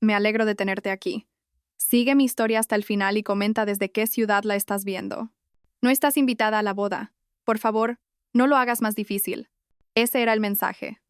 me alegro de tenerte aquí. Sigue mi historia hasta el final y comenta desde qué ciudad la estás viendo. No estás invitada a la boda. Por favor, no lo hagas más difícil. Ese era el mensaje.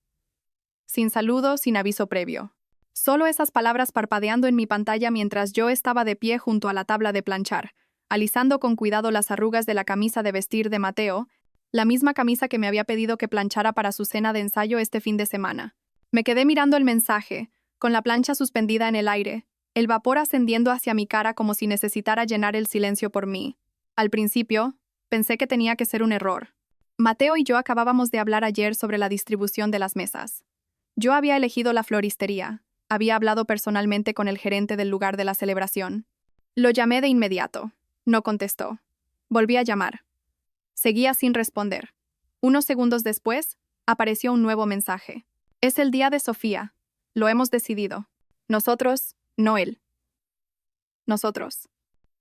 Sin saludo, sin aviso previo. Solo esas palabras parpadeando en mi pantalla mientras yo estaba de pie junto a la tabla de planchar, alisando con cuidado las arrugas de la camisa de vestir de Mateo, la misma camisa que me había pedido que planchara para su cena de ensayo este fin de semana. Me quedé mirando el mensaje, con la plancha suspendida en el aire, el vapor ascendiendo hacia mi cara como si necesitara llenar el silencio por mí. Al principio, pensé que tenía que ser un error. Mateo y yo acabábamos de hablar ayer sobre la distribución de las mesas. Yo había elegido la floristería, había hablado personalmente con el gerente del lugar de la celebración. Lo llamé de inmediato. No contestó. Volví a llamar. Seguía sin responder. Unos segundos después, apareció un nuevo mensaje. Es el día de Sofía. Lo hemos decidido. Nosotros, no él. Nosotros.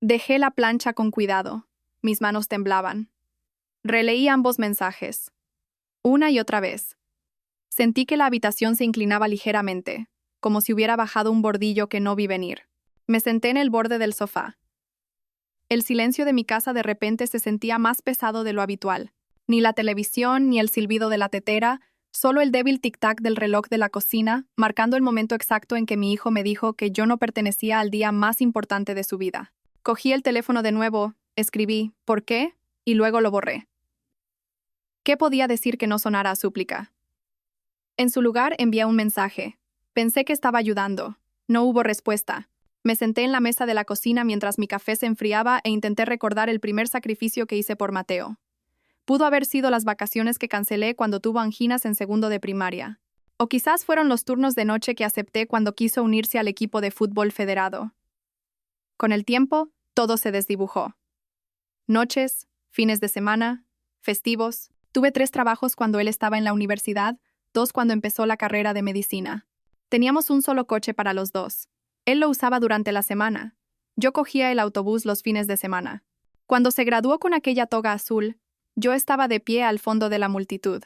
Dejé la plancha con cuidado. Mis manos temblaban. Releí ambos mensajes. Una y otra vez. Sentí que la habitación se inclinaba ligeramente, como si hubiera bajado un bordillo que no vi venir. Me senté en el borde del sofá. El silencio de mi casa de repente se sentía más pesado de lo habitual. Ni la televisión, ni el silbido de la tetera, solo el débil tic-tac del reloj de la cocina, marcando el momento exacto en que mi hijo me dijo que yo no pertenecía al día más importante de su vida. Cogí el teléfono de nuevo, escribí «¿Por qué?» y luego lo borré. ¿Qué podía decir que no sonara a súplica? En su lugar envié un mensaje. Pensé que estaba ayudando. No hubo respuesta. Me senté en la mesa de la cocina mientras mi café se enfriaba e intenté recordar el primer sacrificio que hice por Mateo. Pudo haber sido las vacaciones que cancelé cuando tuvo anginas en segundo de primaria. O quizás fueron los turnos de noche que acepté cuando quiso unirse al equipo de fútbol federado. Con el tiempo, todo se desdibujó. Noches, fines de semana, festivos. Tuve 3 trabajos cuando él estaba en la universidad, 2 cuando empezó la carrera de medicina. Teníamos un solo coche para los dos. Él lo usaba durante la semana. Yo cogía el autobús los fines de semana. Cuando se graduó con aquella toga azul, yo estaba de pie al fondo de la multitud.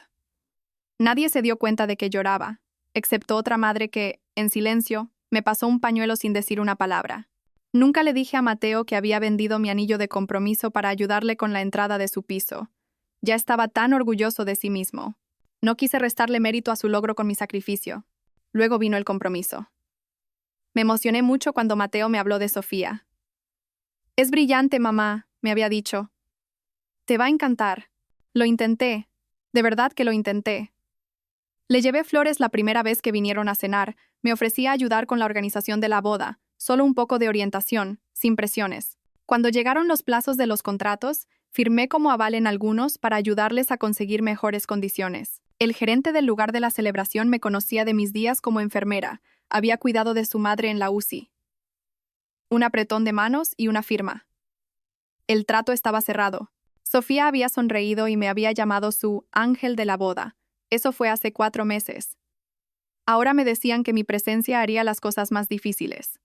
Nadie se dio cuenta de que lloraba, excepto otra madre que, en silencio, me pasó un pañuelo sin decir una palabra. Nunca le dije a Mateo que había vendido mi anillo de compromiso para ayudarle con la entrada de su piso. Ya estaba tan orgulloso de sí mismo. No quise restarle mérito a su logro con mi sacrificio. Luego vino el compromiso. Me emocioné mucho cuando Mateo me habló de Sofía. «Es brillante, mamá», me había dicho. «Te va a encantar». Lo intenté. De verdad que lo intenté. Le llevé flores la primera vez que vinieron a cenar. Me ofrecía ayudar con la organización de la boda, solo un poco de orientación, sin presiones. Cuando llegaron los plazos de los contratos, firmé como aval en algunos para ayudarles a conseguir mejores condiciones. El gerente del lugar de la celebración me conocía de mis días como enfermera. Había cuidado de su madre en la UCI. Un apretón de manos y una firma. El trato estaba cerrado. Sofía había sonreído y me había llamado su ángel de la boda. Eso fue hace 4 meses. Ahora me decían que mi presencia haría las cosas más difíciles.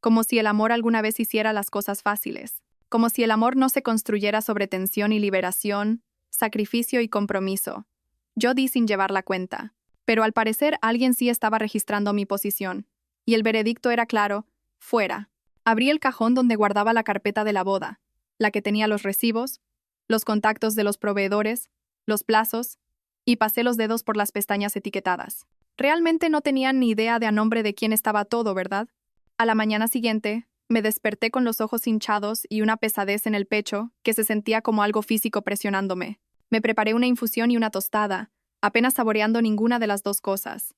Como si el amor alguna vez hiciera las cosas fáciles. Como si el amor no se construyera sobre tensión y liberación, sacrificio y compromiso. Yo di sin llevar la cuenta. Pero al parecer alguien sí estaba registrando mi posición. Y el veredicto era claro: fuera. Abrí el cajón donde guardaba la carpeta de la boda, la que tenía los recibos, los contactos de los proveedores, los plazos, y pasé los dedos por las pestañas etiquetadas. Realmente no tenían ni idea de a nombre de quién estaba todo, ¿verdad? A la mañana siguiente, me desperté con los ojos hinchados y una pesadez en el pecho que se sentía como algo físico presionándome. Me preparé una infusión y una tostada, apenas saboreando ninguna de las dos cosas.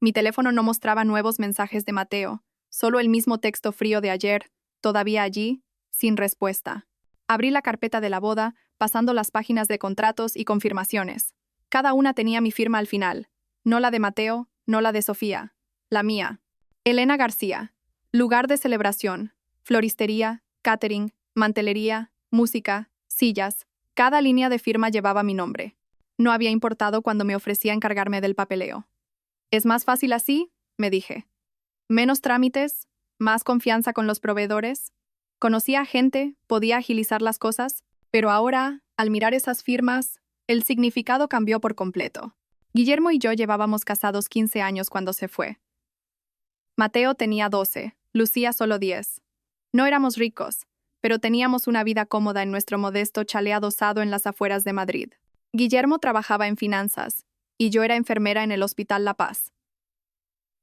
Mi teléfono no mostraba nuevos mensajes de Mateo, solo el mismo texto frío de ayer, todavía allí, sin respuesta. Abrí la carpeta de la boda, pasando las páginas de contratos y confirmaciones. Cada una tenía mi firma al final. No la de Mateo, no la de Sofía. La mía. Elena García. Lugar de celebración. Floristería, catering, mantelería, música, sillas. Cada línea de firma llevaba mi nombre. No había importado cuando me ofrecía encargarme del papeleo. «¿Es más fácil así?», me dije. «Menos trámites, más confianza con los proveedores». Conocía a gente, podía agilizar las cosas, pero ahora, al mirar esas firmas, el significado cambió por completo. Guillermo y yo llevábamos casados 15 años cuando se fue. Mateo tenía 12, Lucía solo 10. No éramos ricos, pero teníamos una vida cómoda en nuestro modesto chalet adosado en las afueras de Madrid. Guillermo trabajaba en finanzas, y yo era enfermera en el Hospital La Paz.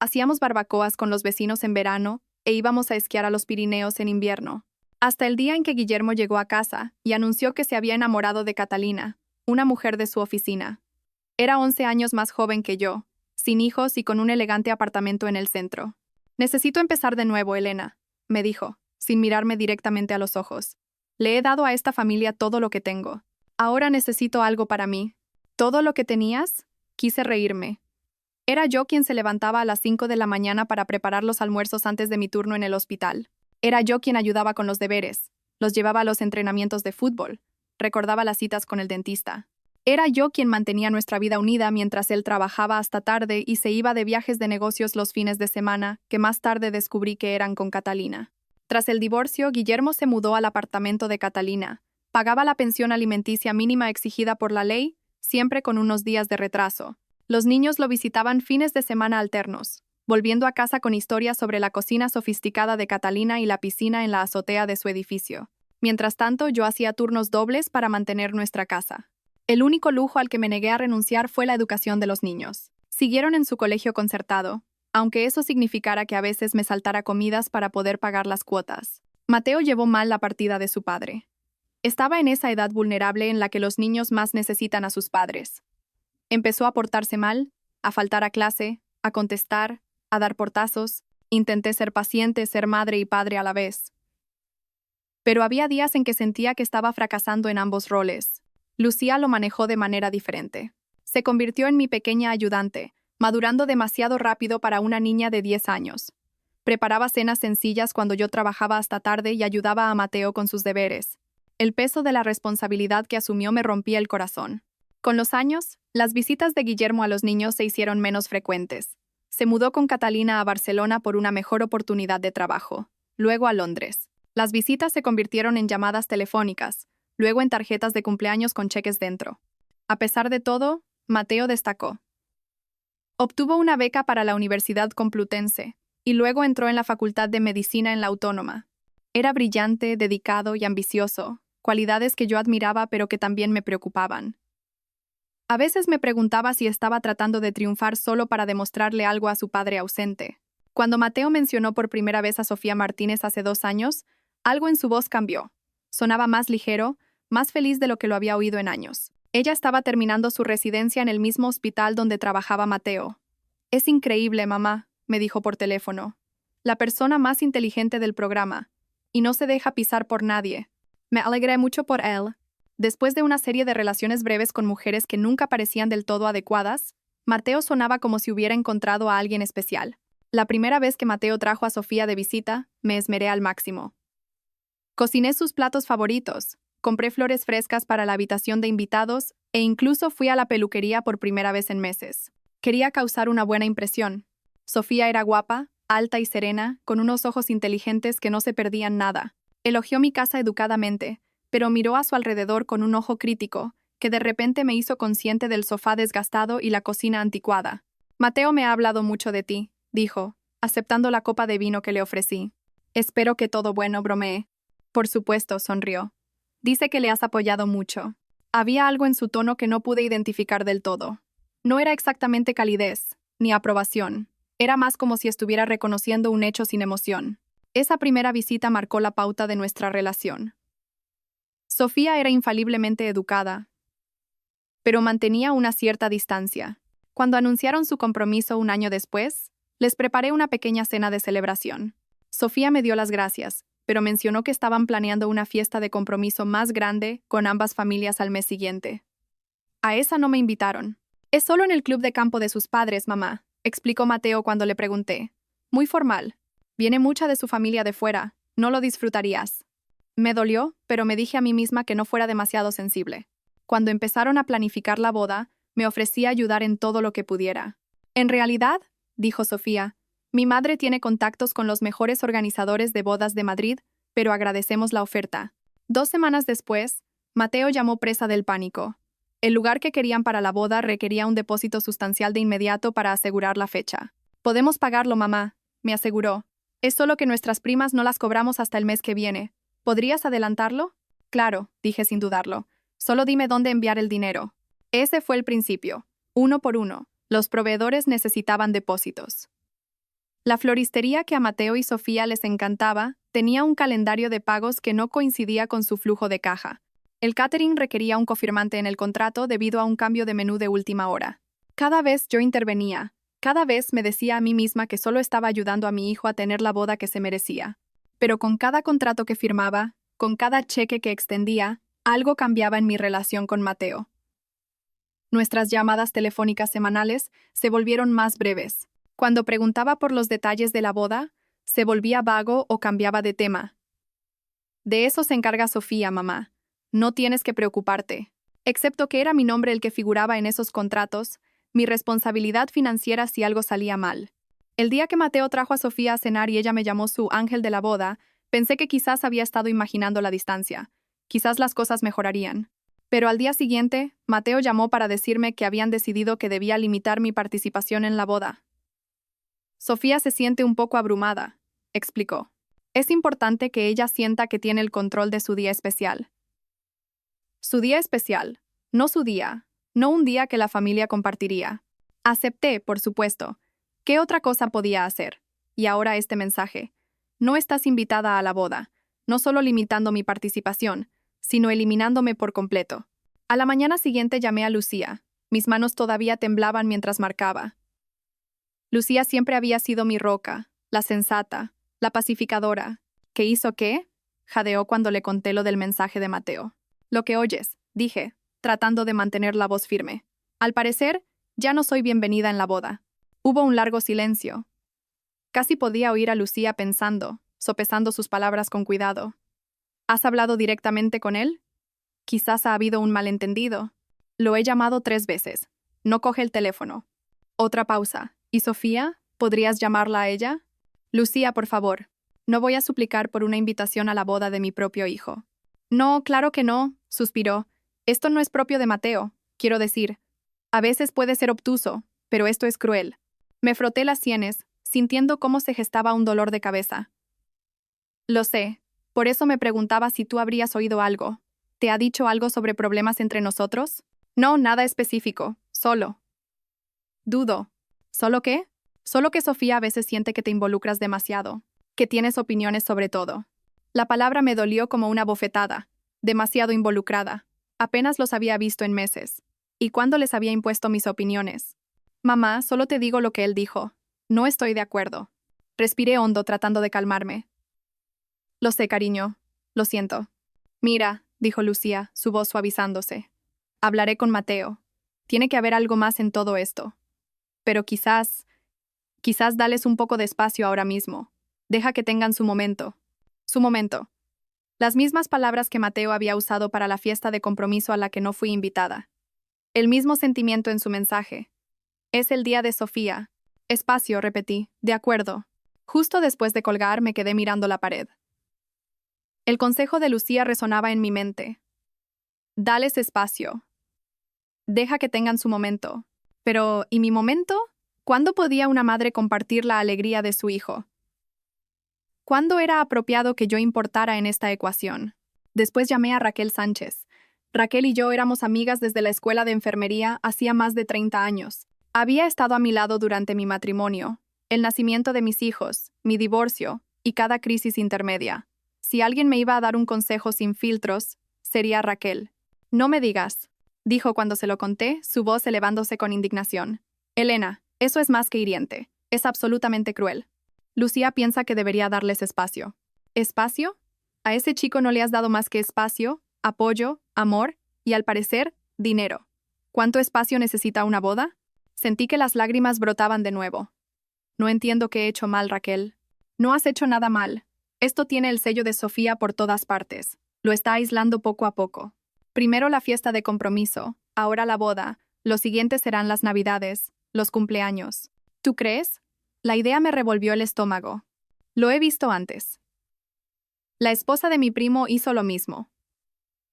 Hacíamos barbacoas con los vecinos en verano e íbamos a esquiar a los Pirineos en invierno. Hasta el día en que Guillermo llegó a casa y anunció que se había enamorado de Catalina, una mujer de su oficina. Era 11 años más joven que yo, sin hijos y con un elegante apartamento en el centro. «Necesito empezar de nuevo, Elena», me dijo, sin mirarme directamente a los ojos. «Le he dado a esta familia todo lo que tengo. Ahora necesito algo para mí». «¿Todo lo que tenías?», quise reírme. Era yo quien se levantaba a las 5 de la mañana para preparar los almuerzos antes de mi turno en el hospital. Era yo quien ayudaba con los deberes, los llevaba a los entrenamientos de fútbol, recordaba las citas con el dentista. Era yo quien mantenía nuestra vida unida mientras él trabajaba hasta tarde y se iba de viajes de negocios los fines de semana, que más tarde descubrí que eran con Catalina. Tras el divorcio, Guillermo se mudó al apartamento de Catalina. Pagaba la pensión alimenticia mínima exigida por la ley, siempre con unos días de retraso. Los niños lo visitaban fines de semana alternos, volviendo a casa con historias sobre la cocina sofisticada de Catalina y la piscina en la azotea de su edificio. Mientras tanto, yo hacía turnos dobles para mantener nuestra casa. El único lujo al que me negué a renunciar fue la educación de los niños. Siguieron en su colegio concertado, aunque eso significara que a veces me saltara comidas para poder pagar las cuotas. Mateo llevó mal la partida de su padre. Estaba en esa edad vulnerable en la que los niños más necesitan a sus padres. Empezó a portarse mal, a faltar a clase, a contestar, a dar portazos. Intenté ser paciente, ser madre y padre a la vez. Pero había días en que sentía que estaba fracasando en ambos roles. Lucía lo manejó de manera diferente. Se convirtió en mi pequeña ayudante, madurando demasiado rápido para una niña de 10 años. Preparaba cenas sencillas cuando yo trabajaba hasta tarde y ayudaba a Mateo con sus deberes. El peso de la responsabilidad que asumió me rompía el corazón. Con los años, las visitas de Guillermo a los niños se hicieron menos frecuentes. Se mudó con Catalina a Barcelona por una mejor oportunidad de trabajo, luego a Londres. Las visitas se convirtieron en llamadas telefónicas, luego en tarjetas de cumpleaños con cheques dentro. A pesar de todo, Mateo destacó. Obtuvo una beca para la Universidad Complutense y luego entró en la Facultad de Medicina en la Autónoma. Era brillante, dedicado y ambicioso, cualidades que yo admiraba pero que también me preocupaban. A veces me preguntaba si estaba tratando de triunfar solo para demostrarle algo a su padre ausente. Cuando Mateo mencionó por primera vez a Sofía Martínez hace 2 años, algo en su voz cambió. Sonaba más ligero, más feliz de lo que lo había oído en años. Ella estaba terminando su residencia en el mismo hospital donde trabajaba Mateo. «Es increíble, mamá», me dijo por teléfono. «La persona más inteligente del programa. Y no se deja pisar por nadie. Me alegré mucho por él». Después de una serie de relaciones breves con mujeres que nunca parecían del todo adecuadas, Mateo sonaba como si hubiera encontrado a alguien especial. La primera vez que Mateo trajo a Sofía de visita, me esmeré al máximo. Cociné sus platos favoritos, compré flores frescas para la habitación de invitados e incluso fui a la peluquería por primera vez en meses. Quería causar una buena impresión. Sofía era guapa, alta y serena, con unos ojos inteligentes que no se perdían nada. Elogió mi casa educadamente, pero miró a su alrededor con un ojo crítico, que de repente me hizo consciente del sofá desgastado y la cocina anticuada. «Mateo me ha hablado mucho de ti», dijo, aceptando la copa de vino que le ofrecí. «Espero que todo bueno», bromeé. «Por supuesto», sonrió. «Dice que le has apoyado mucho». Había algo en su tono que no pude identificar del todo. No era exactamente calidez, ni aprobación. Era más como si estuviera reconociendo un hecho sin emoción. Esa primera visita marcó la pauta de nuestra relación. Sofía era infaliblemente educada, pero mantenía una cierta distancia. Cuando anunciaron su compromiso un año después, les preparé una pequeña cena de celebración. Sofía me dio las gracias, pero mencionó que estaban planeando una fiesta de compromiso más grande con ambas familias al mes siguiente. A esa no me invitaron. «Es solo en el club de campo de sus padres, mamá», explicó Mateo cuando le pregunté. «Muy formal. Viene mucha de su familia de fuera. No lo disfrutarías». Me dolió, pero me dije a mí misma que no fuera demasiado sensible. Cuando empezaron a planificar la boda, me ofrecí a ayudar en todo lo que pudiera. «En realidad», dijo Sofía, «mi madre tiene contactos con los mejores organizadores de bodas de Madrid, pero agradecemos la oferta». 2 semanas después, Mateo llamó presa del pánico. El lugar que querían para la boda requería un depósito sustancial de inmediato para asegurar la fecha. «Podemos pagarlo, mamá», me aseguró. Es solo que nuestras primas no las cobramos hasta el mes que viene. ¿Podrías adelantarlo? Claro, dije sin dudarlo. Solo dime dónde enviar el dinero. Ese fue el principio. Uno por uno, los proveedores necesitaban depósitos. La floristería que a Mateo y Sofía les encantaba tenía un calendario de pagos que no coincidía con su flujo de caja. El catering requería un cofirmante en el contrato debido a un cambio de menú de última hora. Cada vez yo intervenía, cada vez me decía a mí misma que solo estaba ayudando a mi hijo a tener la boda que se merecía. Pero con cada contrato que firmaba, con cada cheque que extendía, algo cambiaba en mi relación con Mateo. Nuestras llamadas telefónicas semanales se volvieron más breves. Cuando preguntaba por los detalles de la boda, se volvía vago o cambiaba de tema. De eso se encarga Sofía, mamá. No tienes que preocuparte. Excepto que era mi nombre el que figuraba en esos contratos, mi responsabilidad financiera si algo salía mal. El día que Mateo trajo a Sofía a cenar y ella me llamó su ángel de la boda, pensé que quizás había estado imaginando la distancia. Quizás las cosas mejorarían. Pero al día siguiente, Mateo llamó para decirme que habían decidido que debía limitar mi participación en la boda. Sofía se siente un poco abrumada, explicó. Es importante que ella sienta que tiene el control de su día especial. Su día especial, no su día, no un día que la familia compartiría. Acepté, por supuesto. ¿Qué otra cosa podía hacer? Y ahora este mensaje. No estás invitada a la boda, no solo limitando mi participación, sino eliminándome por completo. A la mañana siguiente llamé a Lucía. Mis manos todavía temblaban mientras marcaba. Lucía siempre había sido mi roca, la sensata, la pacificadora. ¿Qué hizo qué? Jadeó cuando le conté lo del mensaje de Mateo. Lo que oyes, dije, tratando de mantener la voz firme. Al parecer, ya no soy bienvenida en la boda. Hubo un largo silencio. Casi podía oír a Lucía pensando, sopesando sus palabras con cuidado. ¿Has hablado directamente con él? Quizás ha habido un malentendido. Lo he llamado 3 veces. No coge el teléfono. Otra pausa. ¿Y Sofía? ¿Podrías llamarla a ella? Lucía, por favor. No voy a suplicar por una invitación a la boda de mi propio hijo. No, claro que no, suspiró. Esto no es propio de Mateo, quiero decir. A veces puede ser obtuso, pero esto es cruel. Me froté las sienes, sintiendo cómo se gestaba un dolor de cabeza. Lo sé. Por eso me preguntaba si tú habrías oído algo. ¿Te ha dicho algo sobre problemas entre nosotros? No, nada específico, solo. Dudo. ¿Solo qué? Solo que Sofía a veces siente que te involucras demasiado, que tienes opiniones sobre todo. La palabra me dolió como una bofetada. Demasiado involucrada. Apenas los había visto en meses. ¿Y cuándo les había impuesto mis opiniones? Mamá, solo te digo lo que él dijo. No estoy de acuerdo. Respiré hondo tratando de calmarme. Lo sé, cariño. Lo siento. Mira, dijo Lucía, su voz suavizándose. Hablaré con Mateo. Tiene que haber algo más en todo esto. Pero quizás dales un poco de espacio ahora mismo. Deja que tengan su momento. Su momento. Las mismas palabras que Mateo había usado para la fiesta de compromiso a la que no fui invitada. El mismo sentimiento en su mensaje. Es el día de Sofía. Espacio, repetí. De acuerdo. Justo después de colgar me quedé mirando la pared. El consejo de Lucía resonaba en mi mente. Dales espacio. Deja que tengan su momento. Pero, ¿y mi momento? ¿Cuándo podía una madre compartir la alegría de su hijo? ¿Cuándo era apropiado que yo importara en esta ecuación? Después llamé a Raquel Sánchez. Raquel y yo éramos amigas desde la escuela de enfermería hacía más de 30 años. Había estado a mi lado durante mi matrimonio, el nacimiento de mis hijos, mi divorcio y cada crisis intermedia. Si alguien me iba a dar un consejo sin filtros, sería Raquel. No me digas, dijo cuando se lo conté, su voz elevándose con indignación. Elena, eso es más que hiriente. Es absolutamente cruel. Lucía piensa que debería darles espacio. ¿Espacio? A ese chico no le has dado más que espacio, apoyo, amor y, al parecer, dinero. ¿Cuánto espacio necesita una boda? Sentí que las lágrimas brotaban de nuevo. No entiendo qué he hecho mal, Raquel. No has hecho nada mal. Esto tiene el sello de Sofía por todas partes. Lo está aislando poco a poco. Primero la fiesta de compromiso, ahora la boda, los siguientes serán las Navidades, los cumpleaños. ¿Tú crees? La idea me revolvió el estómago. Lo he visto antes. La esposa de mi primo hizo lo mismo.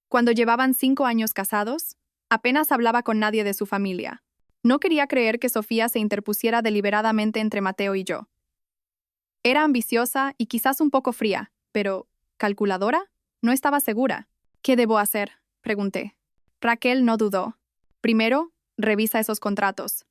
Cuando llevaban 5 años casados, apenas hablaba con nadie de su familia. No quería creer que Sofía se interpusiera deliberadamente entre Mateo y yo. Era ambiciosa y quizás un poco fría, pero ¿calculadora? No estaba segura. ¿Qué debo hacer?, pregunté. Raquel no dudó. Primero, revisa esos contratos.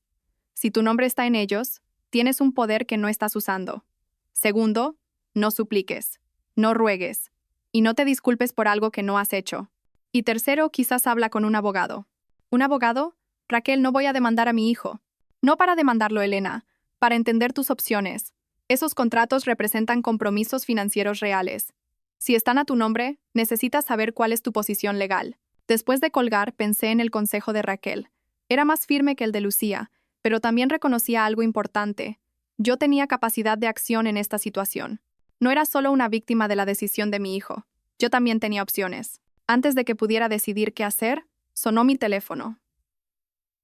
Si tu nombre está en ellos, tienes un poder que no estás usando. Segundo, no supliques, no ruegues, y no te disculpes por algo que no has hecho. Y tercero, quizás habla con un abogado. ¿Un abogado? Raquel, no voy a demandar a mi hijo. No para demandarlo, Elena, para entender tus opciones. Esos contratos representan compromisos financieros reales. Si están a tu nombre, necesitas saber cuál es tu posición legal. Después de colgar, pensé en el consejo de Raquel. Era más firme que el de Lucía, pero también reconocía algo importante. Yo tenía capacidad de acción en esta situación. No era solo una víctima de la decisión de mi hijo. Yo también tenía opciones. Antes de que pudiera decidir qué hacer, sonó mi teléfono.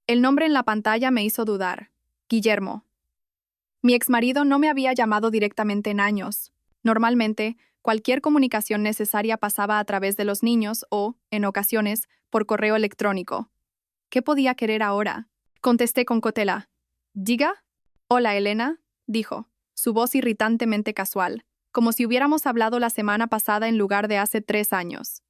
El nombre en la pantalla me hizo dudar. Guillermo. Mi exmarido no me había llamado directamente en años. Normalmente, cualquier comunicación necesaria pasaba a través de los niños o, en ocasiones, por correo electrónico. ¿Qué podía querer ahora? Contesté con cautela. ¿Diga? Hola, Elena, dijo, su voz irritantemente casual, como si hubiéramos hablado la semana pasada en lugar de hace 3 años.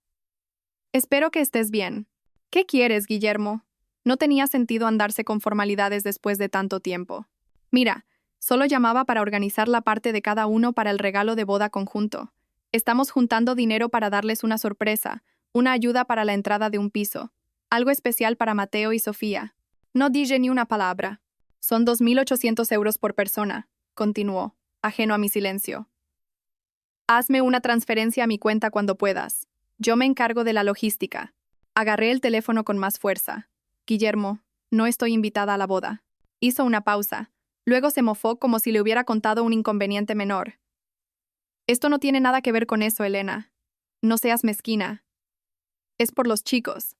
Espero que estés bien. ¿Qué quieres, Guillermo? No tenía sentido andarse con formalidades después de tanto tiempo. Mira, solo llamaba para organizar la parte de cada uno para el regalo de boda conjunto. Estamos juntando dinero para darles una sorpresa, una ayuda para la entrada de un piso, algo especial para Mateo y Sofía. No dije ni una palabra. Son 2.800 euros por persona, continuó, ajeno a mi silencio. Hazme una transferencia a mi cuenta cuando puedas. Yo me encargo de la logística. Agarré el teléfono con más fuerza. Guillermo, no estoy invitada a la boda. Hizo una pausa. Luego se mofó como si le hubiera contado un inconveniente menor. Esto no tiene nada que ver con eso, Elena. No seas mezquina. Es por los chicos.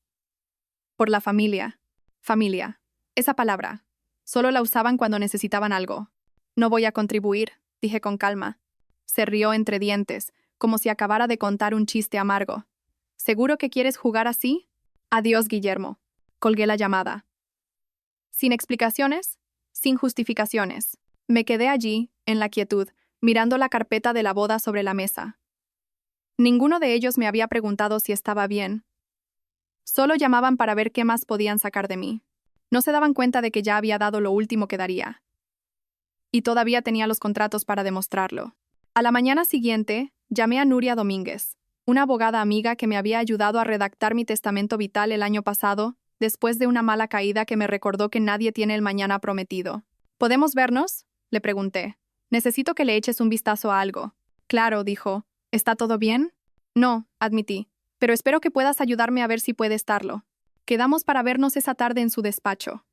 Por la familia. Familia. Esa palabra. Solo la usaban cuando necesitaban algo. No voy a contribuir, dije con calma. Se rió entre dientes, como si acabara de contar un chiste amargo. ¿Seguro que quieres jugar así? Adiós, Guillermo. Colgué la llamada. Sin explicaciones, sin justificaciones. Me quedé allí, en la quietud, mirando la carpeta de la boda sobre la mesa. Ninguno de ellos me había preguntado si estaba bien. Solo llamaban para ver qué más podían sacar de mí. No se daban cuenta de que ya había dado lo último que daría. Y todavía tenía los contratos para demostrarlo. A la mañana siguiente, llamé a Nuria Domínguez, una abogada amiga que me había ayudado a redactar mi testamento vital el año pasado, después de una mala caída que me recordó que nadie tiene el mañana prometido. ¿Podemos vernos?, le pregunté. Necesito que le eches un vistazo a algo. Claro, dijo. ¿Está todo bien? No, admití. Pero espero que puedas ayudarme a ver si puede estarlo. Quedamos para vernos esa tarde en su despacho.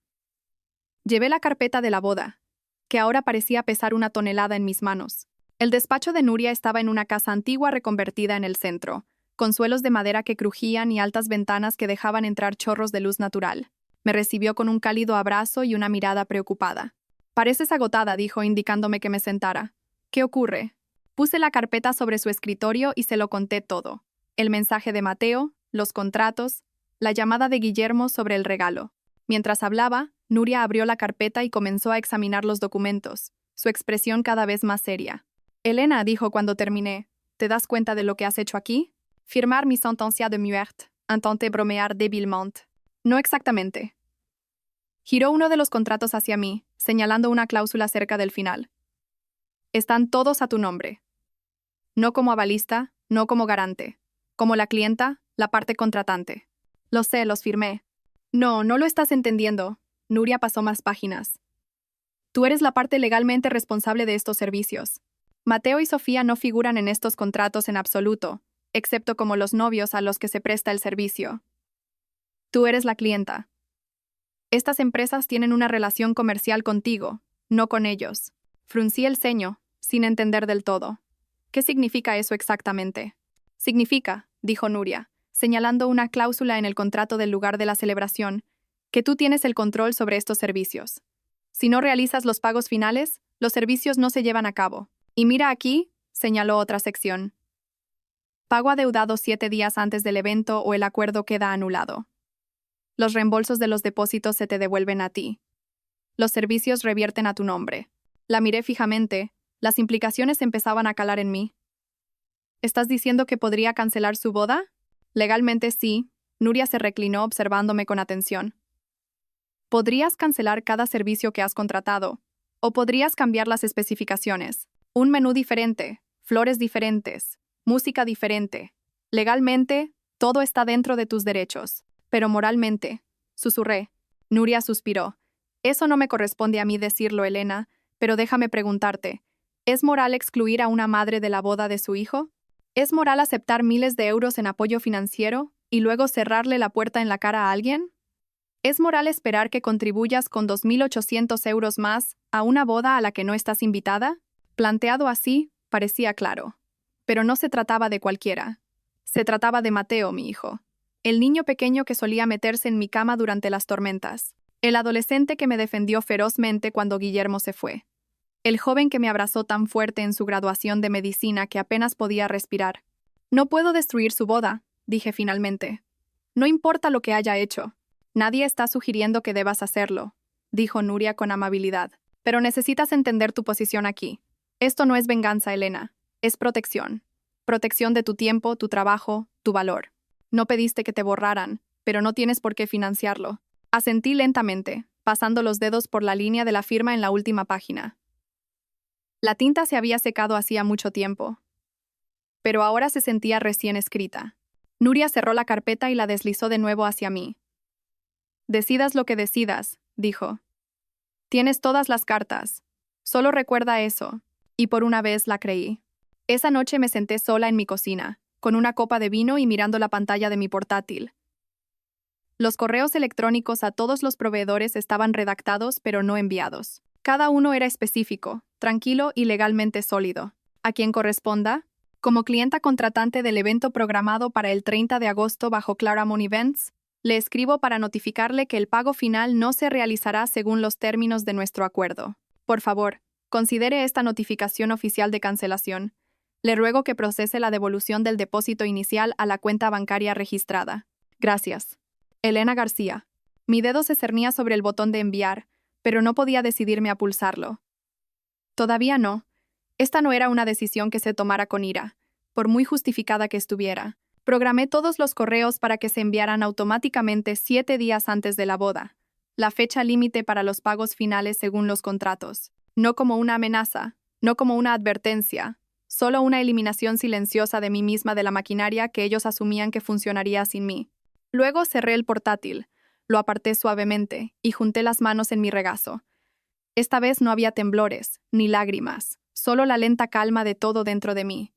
Llevé la carpeta de la boda, que ahora parecía pesar 1 tonelada en mis manos. El despacho de Nuria estaba en una casa antigua reconvertida en el centro, con suelos de madera que crujían y altas ventanas que dejaban entrar chorros de luz natural. Me recibió con un cálido abrazo y una mirada preocupada. Pareces agotada, dijo, indicándome que me sentara. ¿Qué ocurre? Puse la carpeta sobre su escritorio y se lo conté todo. El mensaje de Mateo, los contratos, la llamada de Guillermo sobre el regalo. Mientras hablaba, Nuria abrió la carpeta y comenzó a examinar los documentos, su expresión cada vez más seria. Elena, dijo cuando terminé, ¿te das cuenta de lo que has hecho aquí? Firmar mi sentencia de muerte, intenté bromear débilmente. No exactamente. Giró uno de los contratos hacia mí, señalando una cláusula cerca del final. Están todos a tu nombre. No como avalista, no como garante. Como la clienta, la parte contratante. Lo sé, los firmé. No, no lo estás entendiendo. Nuria pasó más páginas. Tú eres la parte legalmente responsable de estos servicios. Mateo y Sofía no figuran en estos contratos en absoluto, excepto como los novios a los que se presta el servicio. Tú eres la clienta. Estas empresas tienen una relación comercial contigo, no con ellos. Fruncí el ceño, sin entender del todo. ¿Qué significa eso exactamente? Significa, dijo Nuria, señalando una cláusula en el contrato del lugar de la celebración, que tú tienes el control sobre estos servicios. Si no realizas los pagos finales, los servicios no se llevan a cabo. Y mira aquí, señaló otra sección. Pago adeudado 7 días antes del evento o el acuerdo queda anulado. Los reembolsos de los depósitos se te devuelven a ti. Los servicios revierten a tu nombre. La miré fijamente, Las implicaciones empezaban a calar en mí. ¿Estás diciendo que podría cancelar su boda? Legalmente sí. Nuria se reclinó observándome con atención. Podrías cancelar cada servicio que has contratado, o podrías cambiar las especificaciones. Un menú diferente, flores diferentes, música diferente. Legalmente, todo está dentro de tus derechos. Pero moralmente, susurré. Nuria suspiró. Eso no me corresponde a mí decirlo, Elena, pero déjame preguntarte. ¿Es moral excluir a una madre de la boda de su hijo? ¿Es moral aceptar miles de euros en apoyo financiero y luego cerrarle la puerta en la cara a alguien? ¿Es moral esperar que contribuyas con 2.800 euros más a una boda a la que no estás invitada? Planteado así, parecía claro. Pero no se trataba de cualquiera. Se trataba de Mateo, mi hijo. El niño pequeño que solía meterse en mi cama durante las tormentas. El adolescente que me defendió ferozmente cuando Guillermo se fue. El joven que me abrazó tan fuerte en su graduación de medicina que apenas podía respirar. No puedo destruir su boda, dije finalmente. No importa lo que haya hecho. Nadie está sugiriendo que debas hacerlo, dijo Nuria con amabilidad. Pero necesitas entender tu posición aquí. Esto no es venganza, Elena. Es protección. Protección de tu tiempo, tu trabajo, tu valor. No pediste que te borraran, pero no tienes por qué financiarlo. Asentí lentamente, pasando los dedos por la línea de la firma en la última página. La tinta se había secado hacía mucho tiempo, pero ahora se sentía recién escrita. Nuria cerró la carpeta y la deslizó de nuevo hacia mí. Decidas lo que decidas, dijo. Tienes todas las cartas. Solo recuerda eso. Y por una vez la creí. Esa noche me senté sola en mi cocina, con una copa de vino y mirando la pantalla de mi portátil. Los correos electrónicos a todos los proveedores estaban redactados pero no enviados. Cada uno era específico, tranquilo y legalmente sólido. ¿A quién corresponda? Como clienta contratante del evento programado para el 30 de agosto bajo Claramon Events, le escribo para notificarle que el pago final no se realizará según los términos de nuestro acuerdo. Por favor, considere esta notificación oficial de cancelación. Le ruego que procese la devolución del depósito inicial a la cuenta bancaria registrada. Gracias. Elena García. Mi dedo se cernía sobre el botón de enviar, pero no podía decidirme a pulsarlo. Todavía no. Esta no era una decisión que se tomara con ira, por muy justificada que estuviera. Programé todos los correos para que se enviaran automáticamente 7 días antes de la boda, la fecha límite para los pagos finales según los contratos. No como una amenaza, no como una advertencia, solo una eliminación silenciosa de mí misma de la maquinaria que ellos asumían que funcionaría sin mí. Luego cerré el portátil, lo aparté suavemente y junté las manos en mi regazo. Esta vez no había temblores, ni lágrimas, solo la lenta calma de todo dentro de mí.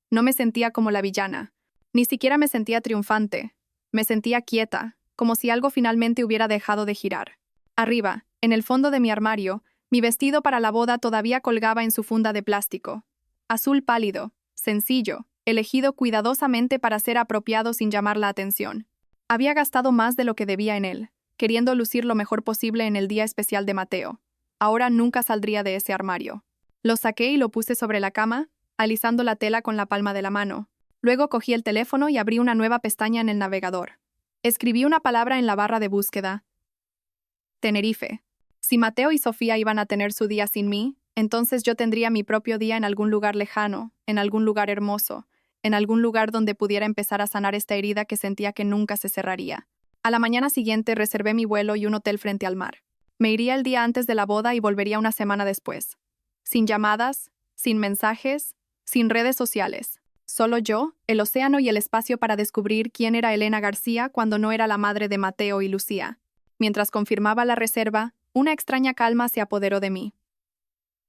No me sentía como la villana. Ni siquiera me sentía triunfante. Me sentía quieta, como si algo finalmente hubiera dejado de girar. Arriba, en el fondo de mi armario, mi vestido para la boda todavía colgaba en su funda de plástico. Azul pálido, sencillo, elegido cuidadosamente para ser apropiado sin llamar la atención. Había gastado más de lo que debía en él, queriendo lucir lo mejor posible en el día especial de Mateo. Ahora nunca saldría de ese armario. Lo saqué y lo puse sobre la cama, alisando la tela con la palma de la mano. Luego cogí el teléfono y abrí una nueva pestaña en el navegador. Escribí una palabra en la barra de búsqueda. Tenerife. Si Mateo y Sofía iban a tener su día sin mí, entonces yo tendría mi propio día en algún lugar lejano, en algún lugar hermoso, en algún lugar donde pudiera empezar a sanar esta herida que sentía que nunca se cerraría. A la mañana siguiente reservé mi vuelo y un hotel frente al mar. Me iría el día antes de la boda y volvería una semana después. Sin llamadas, sin mensajes, sin redes sociales. Solo yo, el océano y el espacio para descubrir quién era Elena García cuando no era la madre de Mateo y Lucía. Mientras confirmaba la reserva, una extraña calma se apoderó de mí.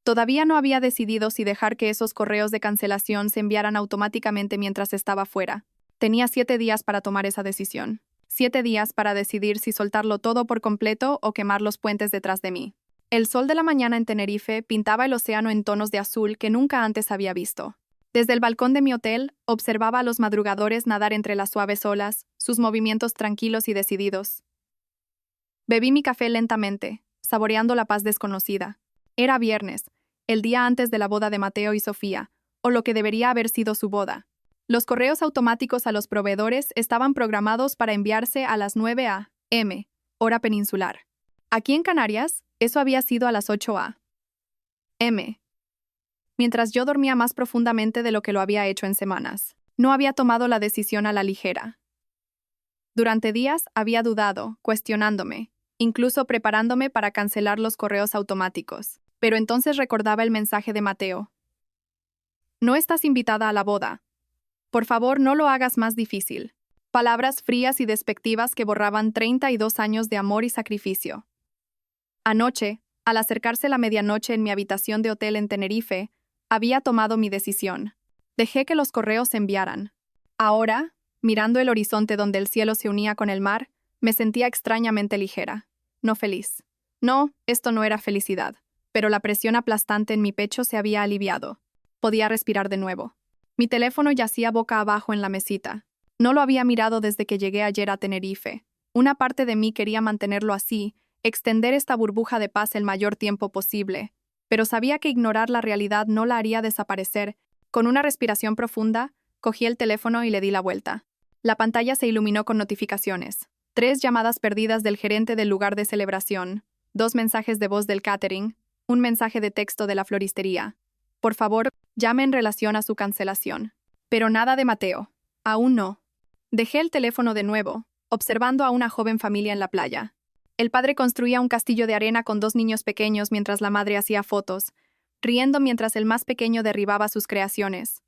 Todavía no había decidido si dejar que esos correos de cancelación se enviaran automáticamente mientras estaba fuera. Tenía 7 días para tomar esa decisión. 7 días para decidir si soltarlo todo por completo o quemar los puentes detrás de mí. El sol de la mañana en Tenerife pintaba el océano en tonos de azul que nunca antes había visto. Desde el balcón de mi hotel, observaba a los madrugadores nadar entre las suaves olas, sus movimientos tranquilos y decididos. Bebí mi café lentamente, saboreando la paz desconocida. Era viernes, el día antes de la boda de Mateo y Sofía, o lo que debería haber sido su boda. Los correos automáticos a los proveedores estaban programados para enviarse a las 9 a.m., hora peninsular. Aquí en Canarias, eso había sido a las 8 a.m. mientras yo dormía más profundamente de lo que lo había hecho en semanas. No había tomado la decisión a la ligera. Durante días había dudado, cuestionándome, incluso preparándome para cancelar los correos automáticos. Pero entonces recordaba el mensaje de Mateo. No estás invitada a la boda. Por favor, no lo hagas más difícil. Palabras frías y despectivas que borraban 32 años de amor y sacrificio. Anoche, al acercarse la medianoche en mi habitación de hotel en Tenerife, había tomado mi decisión. Dejé que los correos se enviaran. Ahora, mirando el horizonte donde el cielo se unía con el mar, me sentía extrañamente ligera, no feliz. No, esto no era felicidad, pero la presión aplastante en mi pecho se había aliviado. Podía respirar de nuevo. Mi teléfono yacía boca abajo en la mesita. No lo había mirado desde que llegué ayer a Tenerife. Una parte de mí quería mantenerlo así, extender esta burbuja de paz el mayor tiempo posible, pero sabía que ignorar la realidad no la haría desaparecer. Con una respiración profunda, cogí el teléfono y le di la vuelta. La pantalla se iluminó con notificaciones. 3 llamadas perdidas del gerente del lugar de celebración, 2 mensajes de voz del catering, un mensaje de texto de la floristería. Por favor, llame en relación a su cancelación. Pero nada de Mateo. Aún no. Dejé el teléfono de nuevo, observando a una joven familia en la playa. El padre construía un castillo de arena con 2 niños pequeños mientras la madre hacía fotos, riendo mientras el más pequeño derribaba sus creaciones.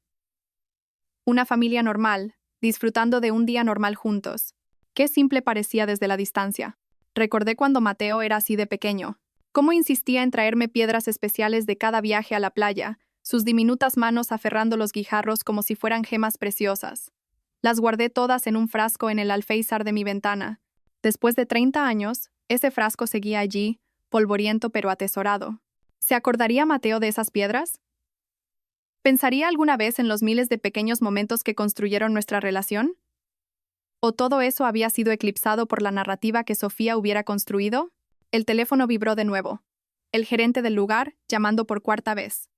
Una familia normal, disfrutando de un día normal juntos. Qué simple parecía desde la distancia. Recordé cuando Mateo era así de pequeño. Cómo insistía en traerme piedras especiales de cada viaje a la playa, sus diminutas manos aferrando los guijarros como si fueran gemas preciosas. Las guardé todas en un frasco en el alféizar de mi ventana. Después de 30 años, ese frasco seguía allí, polvoriento pero atesorado. ¿Se acordaría Mateo de esas piedras? ¿Pensaría alguna vez en los miles de pequeños momentos que construyeron nuestra relación? ¿O todo eso había sido eclipsado por la narrativa que Sofía hubiera construido? El teléfono vibró de nuevo. El gerente del lugar, llamando por 4ª vez.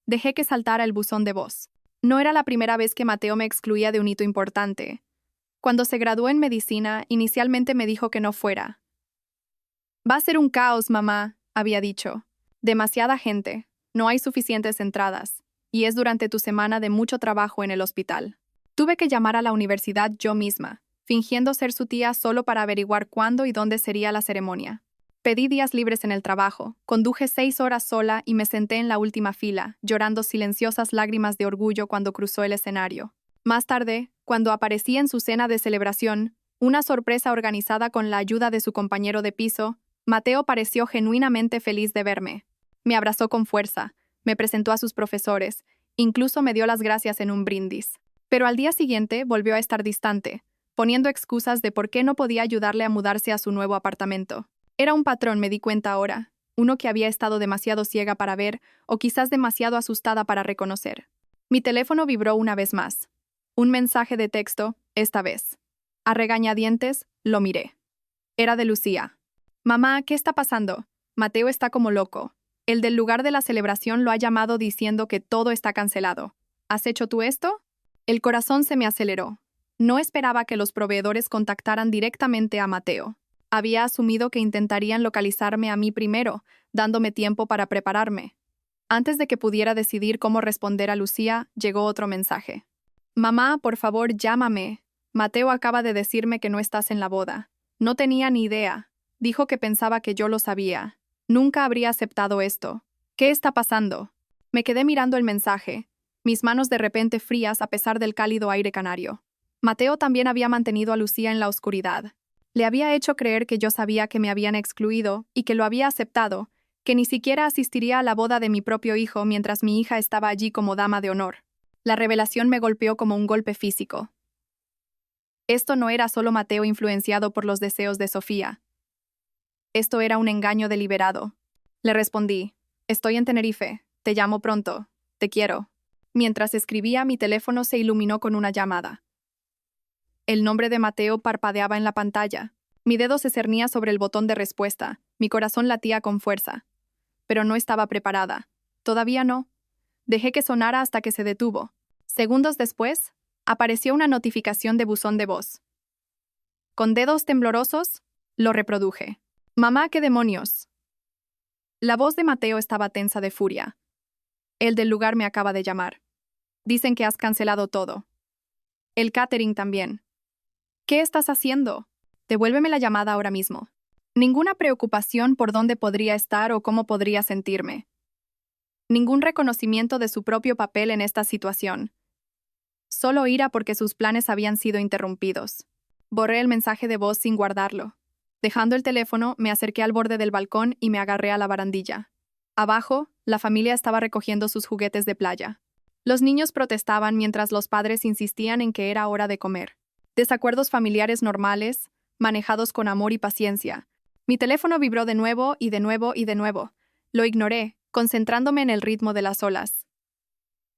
Dejé que saltara el buzón de voz. No era la primera vez que Mateo me excluía de un hito importante. Cuando se graduó en medicina, inicialmente me dijo que no fuera. Va a ser un caos, mamá, había dicho. Demasiada gente, no hay suficientes entradas, y es durante tu semana de mucho trabajo en el hospital. Tuve que llamar a la universidad yo misma, fingiendo ser su tía solo para averiguar cuándo y dónde sería la ceremonia. Pedí días libres en el trabajo, conduje 6 horas sola y me senté en la última fila, llorando silenciosas lágrimas de orgullo cuando cruzó el escenario. Más tarde, cuando aparecí en su cena de celebración, una sorpresa organizada con la ayuda de su compañero de piso, Mateo pareció genuinamente feliz de verme. Me abrazó con fuerza, me presentó a sus profesores, incluso me dio las gracias en un brindis. Pero al día siguiente volvió a estar distante, poniendo excusas de por qué no podía ayudarle a mudarse a su nuevo apartamento. Era un patrón, me di cuenta ahora, uno que había estado demasiado ciega para ver o quizás demasiado asustada para reconocer. Mi teléfono vibró una vez más. Un mensaje de texto, esta vez. A regañadientes, lo miré. Era de Lucía. Mamá, ¿qué está pasando? Mateo está como loco. El del lugar de la celebración lo ha llamado diciendo que todo está cancelado. ¿Has hecho tú esto? El corazón se me aceleró. No esperaba que los proveedores contactaran directamente a Mateo. Había asumido que intentarían localizarme a mí primero, dándome tiempo para prepararme. Antes de que pudiera decidir cómo responder a Lucía, llegó otro mensaje. Mamá, por favor, llámame. Mateo acaba de decirme que no estás en la boda. No tenía ni idea. Dijo que pensaba que yo lo sabía. Nunca habría aceptado esto. ¿Qué está pasando? Me quedé mirando el mensaje, mis manos de repente frías a pesar del cálido aire canario. Mateo también había mantenido a Lucía en la oscuridad. Le había hecho creer que yo sabía que me habían excluido y que lo había aceptado, que ni siquiera asistiría a la boda de mi propio hijo mientras mi hija estaba allí como dama de honor. La revelación me golpeó como un golpe físico. Esto no era solo Mateo influenciado por los deseos de Sofía. Esto era un engaño deliberado. Le respondí, estoy en Tenerife, te llamo pronto, te quiero. Mientras escribía, mi teléfono se iluminó con una llamada. El nombre de Mateo parpadeaba en la pantalla. Mi dedo se cernía sobre el botón de respuesta, mi corazón latía con fuerza. Pero no estaba preparada. Todavía no. Dejé que sonara hasta que se detuvo. Segundos después, apareció una notificación de buzón de voz. Con dedos temblorosos, lo reproduje. Mamá, ¿qué demonios? La voz de Mateo estaba tensa de furia. El del lugar me acaba de llamar. Dicen que has cancelado todo. El catering también. ¿Qué estás haciendo? Devuélveme la llamada ahora mismo. Ninguna preocupación por dónde podría estar o cómo podría sentirme. Ningún reconocimiento de su propio papel en esta situación. Solo ira porque sus planes habían sido interrumpidos. Borré el mensaje de voz sin guardarlo. Dejando el teléfono, me acerqué al borde del balcón y me agarré a la barandilla. Abajo, la familia estaba recogiendo sus juguetes de playa. Los niños protestaban mientras los padres insistían en que era hora de comer. Desacuerdos familiares normales, manejados con amor y paciencia. Mi teléfono vibró de nuevo y de nuevo y de nuevo. Lo ignoré, concentrándome en el ritmo de las olas.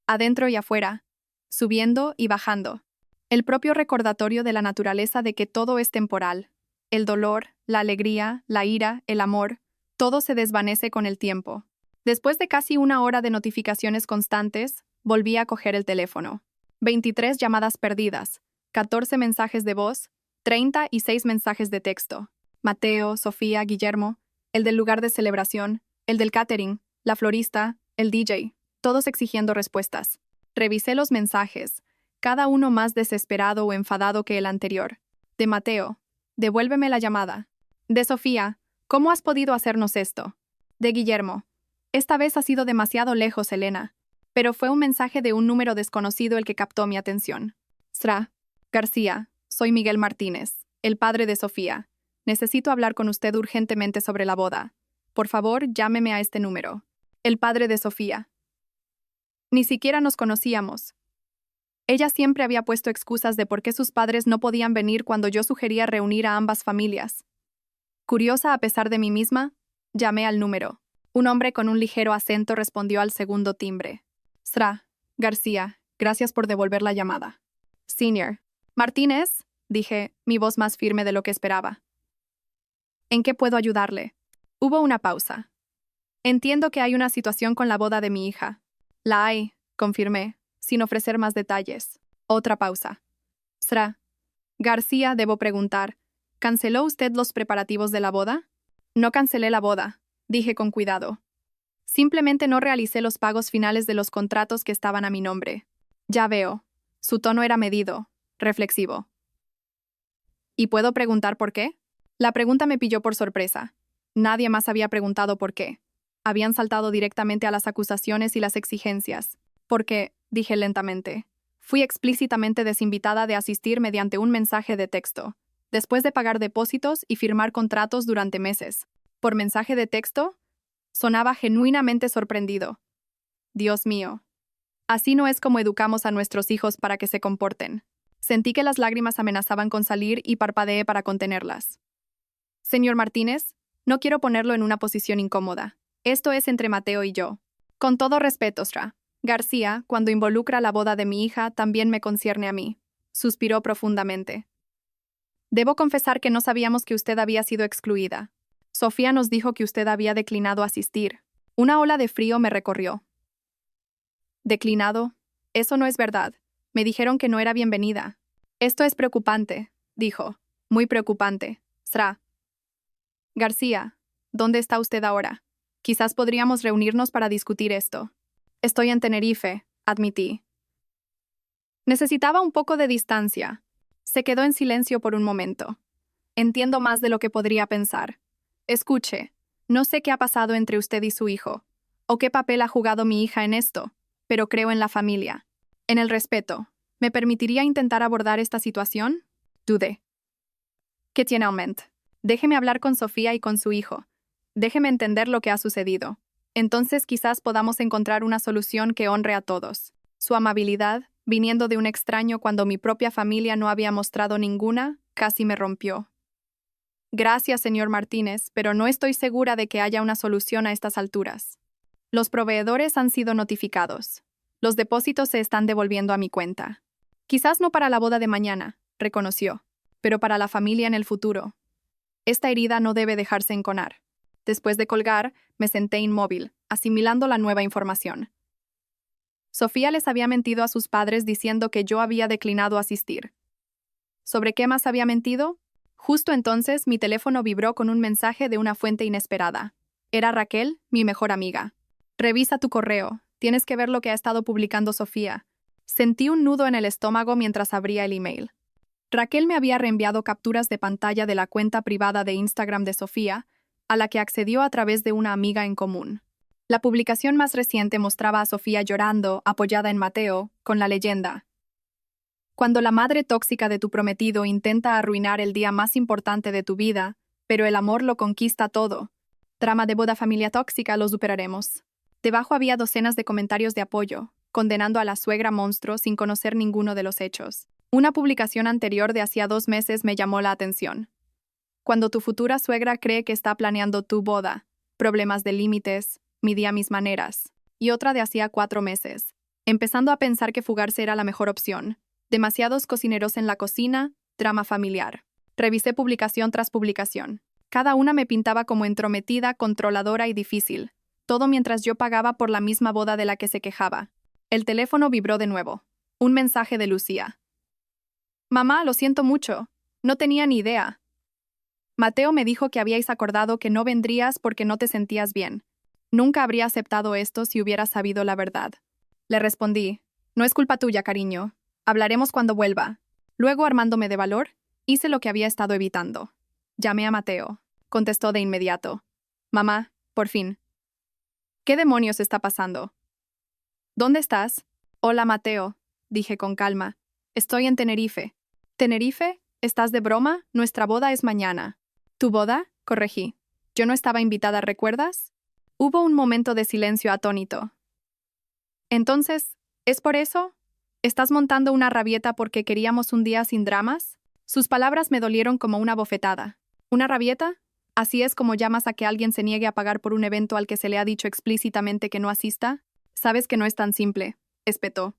Adentro y afuera, subiendo y bajando. El propio recordatorio de la naturaleza de que todo es temporal. El dolor, la alegría, la ira, el amor, todo se desvanece con el tiempo. Después de casi una hora de notificaciones constantes, volví a coger el teléfono. 23 llamadas perdidas, 14 mensajes de voz, 36 mensajes de texto. Mateo, Sofía, Guillermo, el del lugar de celebración, el del catering, la florista, el DJ, todos exigiendo respuestas. Revisé los mensajes, cada uno más desesperado o enfadado que el anterior. De Mateo, devuélveme la llamada. De Sofía, ¿cómo has podido hacernos esto? De Guillermo, esta vez ha sido demasiado lejos, Elena. Pero fue un mensaje de un número desconocido el que captó mi atención. Sra. García, soy Miguel Martínez, el padre de Sofía. Necesito hablar con usted urgentemente sobre la boda. Por favor, llámeme a este número. El padre de Sofía. Ni siquiera nos conocíamos. Ella siempre había puesto excusas de por qué sus padres no podían venir cuando yo sugería reunir a ambas familias. Curiosa a pesar de mí misma, llamé al número. Un hombre con un ligero acento respondió al segundo timbre. Sra. García, gracias por devolver la llamada. Senior. Martínez, dije, mi voz más firme de lo que esperaba. ¿En qué puedo ayudarle? Hubo una pausa. Entiendo que hay una situación con la boda de mi hija. La hay, confirmé, sin ofrecer más detalles. Otra pausa. Sra. García, debo preguntar, ¿canceló usted los preparativos de la boda? No cancelé la boda, dije con cuidado. Simplemente no realicé los pagos finales de los contratos que estaban a mi nombre. Ya veo. Su tono era medido, reflexivo. ¿Y puedo preguntar por qué? La pregunta me pilló por sorpresa. Nadie más había preguntado por qué. Habían saltado directamente a las acusaciones y las exigencias. Porque, dije lentamente, fui explícitamente desinvitada de asistir mediante un mensaje de texto, después de pagar depósitos y firmar contratos durante meses. ¿Por mensaje de texto? Sonaba genuinamente sorprendido. Dios mío. Así no es como educamos a nuestros hijos para que se comporten. Sentí que las lágrimas amenazaban con salir y parpadeé para contenerlas. Señor Martínez, no quiero ponerlo en una posición incómoda. Esto es entre Mateo y yo. Con todo respeto, Sra. García, cuando involucra la boda de mi hija, también me concierne a mí. Suspiró profundamente. Debo confesar que no sabíamos que usted había sido excluida. Sofía nos dijo que usted había declinado asistir. Una ola de frío me recorrió. ¿Declinado? Eso no es verdad. Me dijeron que no era bienvenida. Esto es preocupante, dijo. Muy preocupante. Sra. García, ¿dónde está usted ahora? Quizás podríamos reunirnos para discutir esto. Estoy en Tenerife, admití. Necesitaba un poco de distancia. Se quedó en silencio por un momento. Entiendo más de lo que podría pensar. Escuche, no sé qué ha pasado entre usted y su hijo, o qué papel ha jugado mi hija en esto, pero creo en la familia, en el respeto. ¿Me permitiría intentar abordar esta situación? Dudé. ¿Qué tiene Aument? Déjeme hablar con Sofía y con su hijo. Déjeme entender lo que ha sucedido. Entonces quizás podamos encontrar una solución que honre a todos. Su amabilidad, viniendo de un extraño cuando mi propia familia no había mostrado ninguna, casi me rompió. Gracias, señor Martínez, pero no estoy segura de que haya una solución a estas alturas. Los proveedores han sido notificados. Los depósitos se están devolviendo a mi cuenta. Quizás no para la boda de mañana, reconoció, pero para la familia en el futuro. Esta herida no debe dejarse enconar. Después de colgar, me senté inmóvil, asimilando la nueva información. Sofía les había mentido a sus padres diciendo que yo había declinado asistir. ¿Sobre qué más había mentido? Justo entonces mi teléfono vibró con un mensaje de una fuente inesperada. Era Raquel, mi mejor amiga. Revisa tu correo, Tienes que ver lo que ha estado publicando Sofía. Sentí un nudo en el estómago mientras abría el email. Raquel me había reenviado capturas de pantalla de la cuenta privada de Instagram de Sofía, a la que accedió a través de una amiga en común. La publicación más reciente mostraba a Sofía llorando, apoyada en Mateo, con la leyenda: cuando la madre tóxica de tu prometido intenta arruinar el día más importante de tu vida, pero el amor lo conquista todo. Drama de boda, familia tóxica, lo superaremos. Debajo había docenas de comentarios de apoyo, condenando a la suegra monstruo sin conocer ninguno de los hechos. Una publicación anterior de hacía 2 meses me llamó la atención. Cuando tu futura suegra cree que está planeando tu boda, problemas de límites, midí a mis maneras. Y otra de hacía 4 meses, empezando a pensar que fugarse era la mejor opción. Demasiados cocineros en la cocina, drama familiar. Revisé publicación tras publicación. Cada una me pintaba como entrometida, controladora y difícil. Todo mientras yo pagaba por la misma boda de la que se quejaba. El teléfono vibró de nuevo. Un mensaje de Lucía. Mamá, lo siento mucho. No tenía ni idea. Mateo me dijo que habíais acordado que no vendrías porque no te sentías bien. Nunca habría aceptado esto si hubiera sabido la verdad. Le respondí: no es culpa tuya, cariño. Hablaremos cuando vuelva. Luego, armándome de valor, hice lo que había estado evitando. Llamé a Mateo. Contestó de inmediato. Mamá, por fin. ¿Qué demonios está pasando? ¿Dónde estás? Hola, Mateo, dije con calma. Estoy en Tenerife. ¿Tenerife? ¿Estás de broma? Nuestra boda es mañana. ¿Tu boda? Corregí. Yo no estaba invitada, ¿recuerdas? Hubo un momento de silencio atónito. Entonces, ¿es por eso? ¿Estás montando una rabieta porque queríamos un día sin dramas? Sus palabras me dolieron como una bofetada. ¿Una rabieta? ¿Así es como llamas a que alguien se niegue a pagar por un evento al que se le ha dicho explícitamente que no asista? Sabes que no es tan simple, espetó.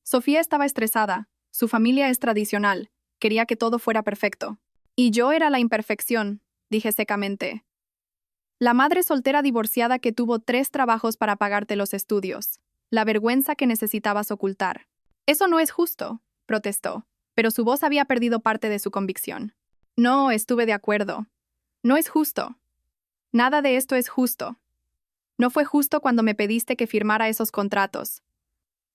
Sofía estaba estresada. Su familia es tradicional. Quería que todo fuera perfecto. Y yo era la imperfección, dije secamente. La madre soltera divorciada que tuvo 3 trabajos para pagarte los estudios. La vergüenza que necesitabas ocultar. Eso no es justo, protestó, pero su voz había perdido parte de su convicción. No, estuve de acuerdo. No es justo. Nada de esto es justo. No fue justo cuando me pediste que firmara esos contratos.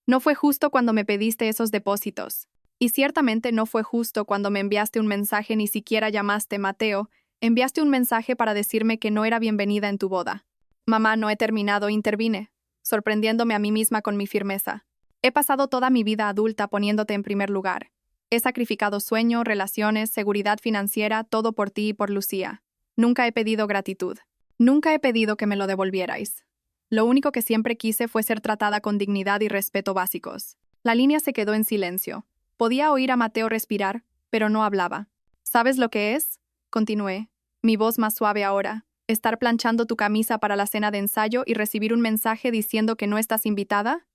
No fue justo cuando me pediste esos depósitos. Y ciertamente no fue justo cuando me enviaste un mensaje, ni siquiera llamaste, Mateo. Enviaste un mensaje para decirme que no era bienvenida en tu boda. Mamá, no he terminado, intervine, sorprendiéndome a mí misma con mi firmeza. He pasado toda mi vida adulta poniéndote en primer lugar. He sacrificado sueño, relaciones, seguridad financiera, todo por ti y por Lucía. Nunca he pedido gratitud. Nunca he pedido que me lo devolvierais. Lo único que siempre quise fue ser tratada con dignidad y respeto básicos. La línea se quedó en silencio. Podía oír a Mateo respirar, pero no hablaba. ¿Sabes lo que es? Continué, mi voz más suave ahora. Estar planchando tu camisa para la cena de ensayo y recibir un mensaje diciendo que no estás invitada.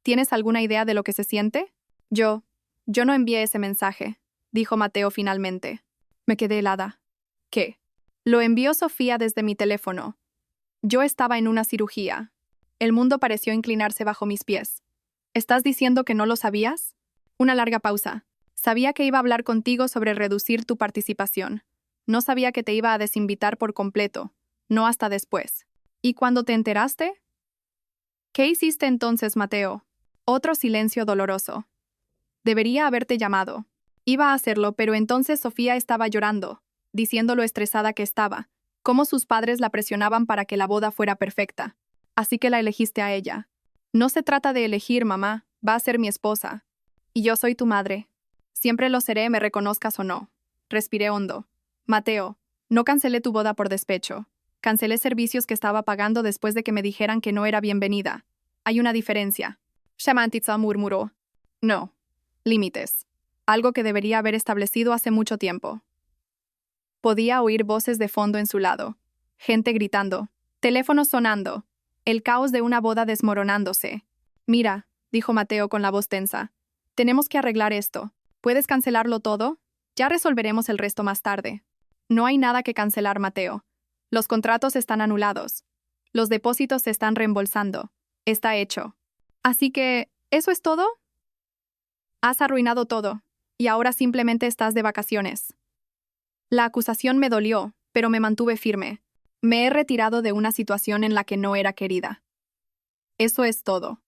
¿Tienes alguna idea de lo que se siente? Yo no envié ese mensaje, dijo Mateo finalmente. Me quedé helada. ¿Qué? Lo envió Sofía desde mi teléfono. Yo estaba en una cirugía. El mundo pareció inclinarse bajo mis pies. ¿Estás diciendo que no lo sabías? Una larga pausa. Sabía que iba a hablar contigo sobre reducir tu participación. No sabía que te iba a desinvitar por completo, no hasta después. ¿Y cuando te enteraste? ¿Qué hiciste entonces, Mateo? Otro silencio doloroso. Debería haberte llamado. Iba a hacerlo, pero entonces Sofía estaba llorando, diciendo lo estresada que estaba, cómo sus padres la presionaban para que la boda fuera perfecta. Así que la elegiste a ella. No se trata de elegir, mamá, va a ser mi esposa. Y yo soy tu madre. Siempre lo seré, me reconozcas o no. Respiré hondo. Mateo, no cancelé tu boda por despecho. Cancelé servicios que estaba pagando después de que me dijeran que no era bienvenida. Hay una diferencia. Shamantitsa murmuró. No. Límites. Algo que debería haber establecido hace mucho tiempo. Podía oír voces de fondo en su lado. Gente gritando. Teléfonos sonando. El caos de una boda desmoronándose. Mira, dijo Mateo con la voz tensa. Tenemos que arreglar esto. ¿Puedes cancelarlo todo? Ya resolveremos el resto más tarde. No hay nada que cancelar, Mateo. Los contratos están anulados. Los depósitos se están reembolsando. Está hecho. Así que, ¿eso es todo? Has arruinado todo, y ahora simplemente estás de vacaciones. La acusación me dolió, pero me mantuve firme. Me he retirado de una situación en la que no era querida. Eso es todo.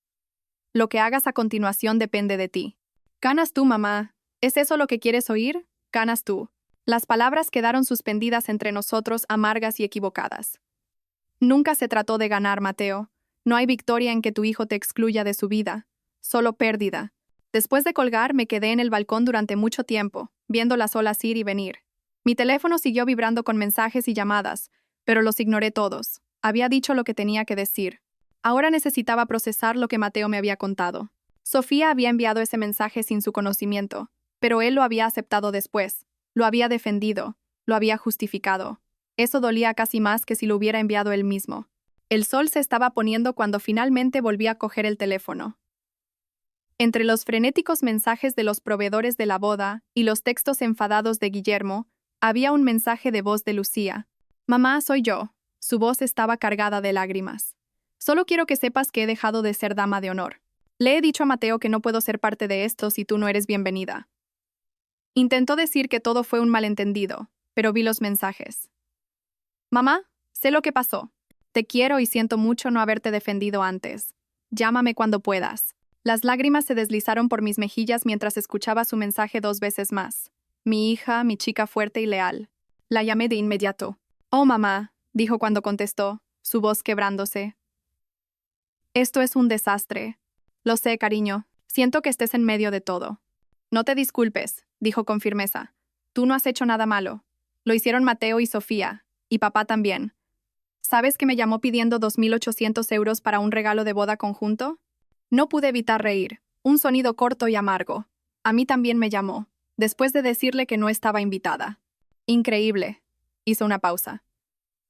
Lo que hagas a continuación depende de ti. Ganas tú, mamá. ¿Es eso lo que quieres oír? Ganas tú. Las palabras quedaron suspendidas entre nosotros, amargas y equivocadas. Nunca se trató de ganar, Mateo. No hay victoria en que tu hijo te excluya de su vida. Solo pérdida. Después de colgar, me quedé en el balcón durante mucho tiempo, viendo las olas ir y venir. Mi teléfono siguió vibrando con mensajes y llamadas, pero los ignoré todos. Había dicho lo que tenía que decir. Ahora necesitaba procesar lo que Mateo me había contado. Sofía había enviado ese mensaje sin su conocimiento, pero él lo había aceptado después. Lo había defendido, lo había justificado. Eso dolía casi más que si lo hubiera enviado él mismo. El sol se estaba poniendo cuando finalmente volví a coger el teléfono. Entre los frenéticos mensajes de los proveedores de la boda y los textos enfadados de Guillermo, había un mensaje de voz de Lucía. «Mamá, soy yo». Su voz estaba cargada de lágrimas. «Solo quiero que sepas que he dejado de ser dama de honor. Le he dicho a Mateo que no puedo ser parte de esto si tú no eres bienvenida». Intentó decir que todo fue un malentendido, pero vi los mensajes. «Mamá, sé lo que pasó. Te quiero y siento mucho no haberte defendido antes. Llámame cuando puedas». Las lágrimas se deslizaron por mis mejillas mientras escuchaba su mensaje 2 veces más. Mi hija, mi chica fuerte y leal. La llamé de inmediato. «Oh, mamá», dijo cuando contestó, su voz quebrándose. «Esto es un desastre». «Lo sé, cariño. Siento que estés en medio de todo». «No te disculpes», dijo con firmeza. «Tú no has hecho nada malo. Lo hicieron Mateo y Sofía, y papá también. ¿Sabes que me llamó pidiendo 2.800 euros para un regalo de boda conjunto?» No pude evitar reír, un sonido corto y amargo. A mí también me llamó, después de decirle que no estaba invitada. «Increíble». Hizo una pausa.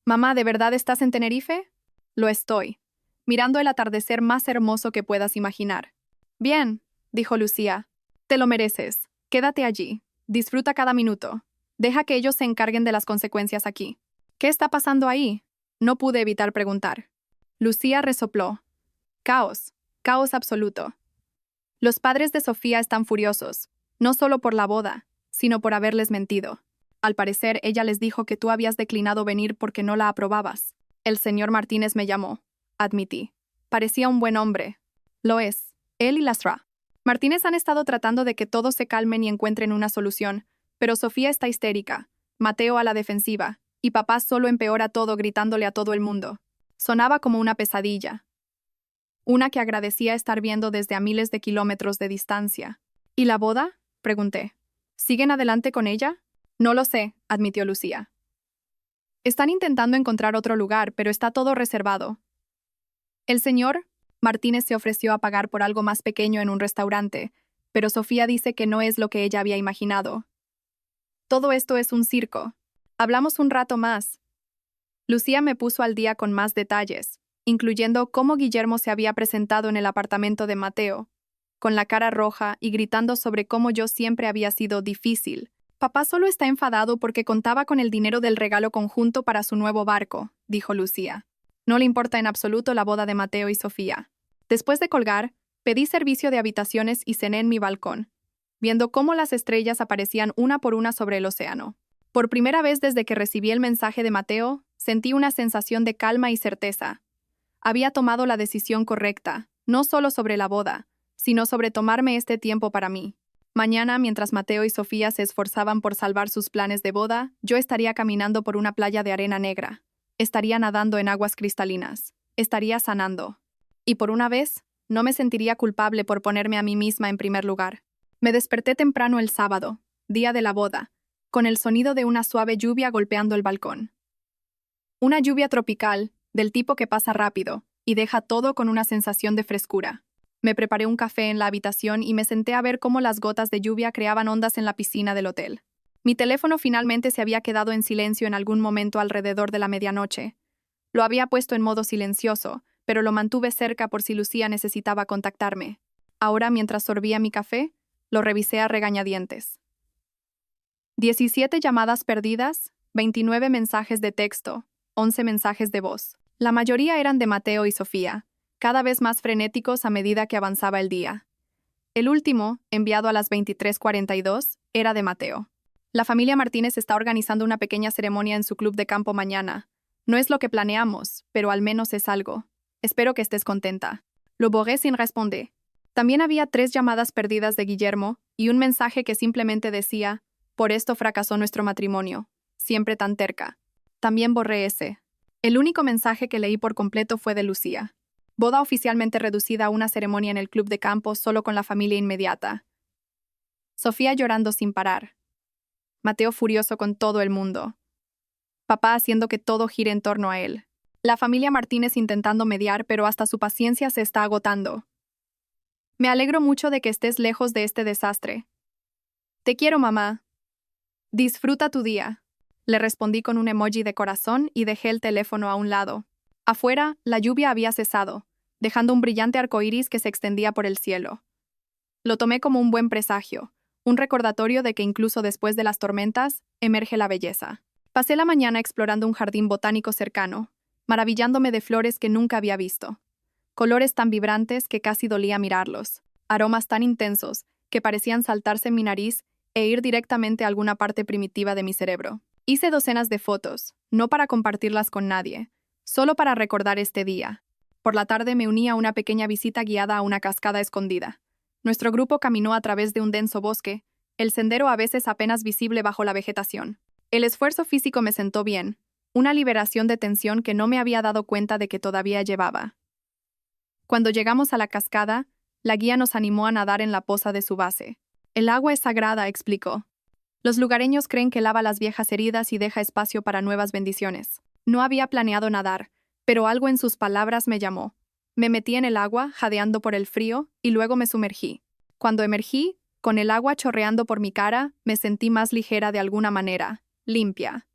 «Mamá, ¿de verdad estás en Tenerife?» «Lo estoy, mirando el atardecer más hermoso que puedas imaginar». «Bien», dijo Lucía. «Te lo mereces. Quédate allí. Disfruta cada minuto. Deja que ellos se encarguen de las consecuencias aquí». «¿Qué está pasando ahí?», no pude evitar preguntar. Lucía resopló. «Caos. Caos absoluto. Los padres de Sofía están furiosos, no solo por la boda, sino por haberles mentido. Al parecer, ella les dijo que tú habías declinado venir porque no la aprobabas. El señor Martínez me llamó», admití. «Parecía un buen hombre». «Lo es. Él y Lasra. Martínez han estado tratando de que todos se calmen y encuentren una solución, pero Sofía está histérica, Mateo a la defensiva, y papá solo empeora todo gritándole a todo el mundo. Sonaba como una pesadilla. Una que agradecía estar viendo desde a miles de kilómetros de distancia. «¿Y la boda?», pregunté. «¿Siguen adelante con ella?» «No lo sé», admitió Lucía. «Están intentando encontrar otro lugar, pero está todo reservado». El señor Martínez se ofreció a pagar por algo más pequeño en un restaurante, pero Sofía dice que no es lo que ella había imaginado. «Todo esto es un circo». Hablamos un rato más. Lucía me puso al día con más detalles, incluyendo cómo Guillermo se había presentado en el apartamento de Mateo, con la cara roja y gritando sobre cómo yo siempre había sido difícil. «Papá solo está enfadado porque contaba con el dinero del regalo conjunto para su nuevo barco», dijo Lucía. «No le importa en absoluto la boda de Mateo y Sofía». Después de colgar, pedí servicio de habitaciones y cené en mi balcón, viendo cómo las estrellas aparecían una por una sobre el océano. Por primera vez desde que recibí el mensaje de Mateo, sentí una sensación de calma y certeza. Había tomado la decisión correcta, no solo sobre la boda, sino sobre tomarme este tiempo para mí. Mañana, mientras Mateo y Sofía se esforzaban por salvar sus planes de boda, yo estaría caminando por una playa de arena negra. Estaría nadando en aguas cristalinas. Estaría sanando. Y por una vez, no me sentiría culpable por ponerme a mí misma en primer lugar. Me desperté temprano el sábado, día de la boda, con el sonido de una suave lluvia golpeando el balcón. Una lluvia tropical, del tipo que pasa rápido, y deja todo con una sensación de frescura. Me preparé un café en la habitación y me senté a ver cómo las gotas de lluvia creaban ondas en la piscina del hotel. Mi teléfono finalmente se había quedado en silencio en algún momento alrededor de la medianoche. Lo había puesto en modo silencioso, pero lo mantuve cerca por si Lucía necesitaba contactarme. Ahora, mientras sorbía mi café, lo revisé a regañadientes. 17 llamadas perdidas, 29 mensajes de texto, 11 mensajes de voz. La mayoría eran de Mateo y Sofía, cada vez más frenéticos a medida que avanzaba el día. El último, enviado a las 23:42, era de Mateo. «La familia Martínez está organizando una pequeña ceremonia en su club de campo mañana. No es lo que planeamos, pero al menos es algo. Espero que estés contenta». Lo borré sin responder. También había 3 llamadas perdidas de Guillermo y un mensaje que simplemente decía: por esto fracasó nuestro matrimonio, siempre tan terca. También borré ese. El único mensaje que leí por completo fue de Lucía. Boda oficialmente reducida a una ceremonia en el club de campo solo con la familia inmediata. Sofía llorando sin parar. Mateo furioso con todo el mundo. Papá haciendo que todo gire en torno a él. La familia Martínez intentando mediar, pero hasta su paciencia se está agotando. Me alegro mucho de que estés lejos de este desastre. Te quiero, mamá. Disfruta tu día. Le respondí con un emoji de corazón y dejé el teléfono a un lado. Afuera, la lluvia había cesado, dejando un brillante arcoíris que se extendía por el cielo. Lo tomé como un buen presagio, un recordatorio de que incluso después de las tormentas, emerge la belleza. Pasé la mañana explorando un jardín botánico cercano, maravillándome de flores que nunca había visto. Colores tan vibrantes que casi dolía mirarlos, aromas tan intensos que parecían saltarse en mi nariz e ir directamente a alguna parte primitiva de mi cerebro. Hice docenas de fotos, no para compartirlas con nadie, solo para recordar este día. Por la tarde me uní a una pequeña visita guiada a una cascada escondida. Nuestro grupo caminó a través de un denso bosque, el sendero a veces apenas visible bajo la vegetación. El esfuerzo físico me sentó bien, una liberación de tensión que no me había dado cuenta de que todavía llevaba. Cuando llegamos a la cascada, la guía nos animó a nadar en la poza de su base. El agua es sagrada, explicó. Los lugareños creen que lava las viejas heridas y deja espacio para nuevas bendiciones. No había planeado nadar, pero algo en sus palabras me llamó. Me metí en el agua, jadeando por el frío, y luego me sumergí. Cuando emergí, con el agua chorreando por mi cara, me sentí más ligera de alguna manera, limpia.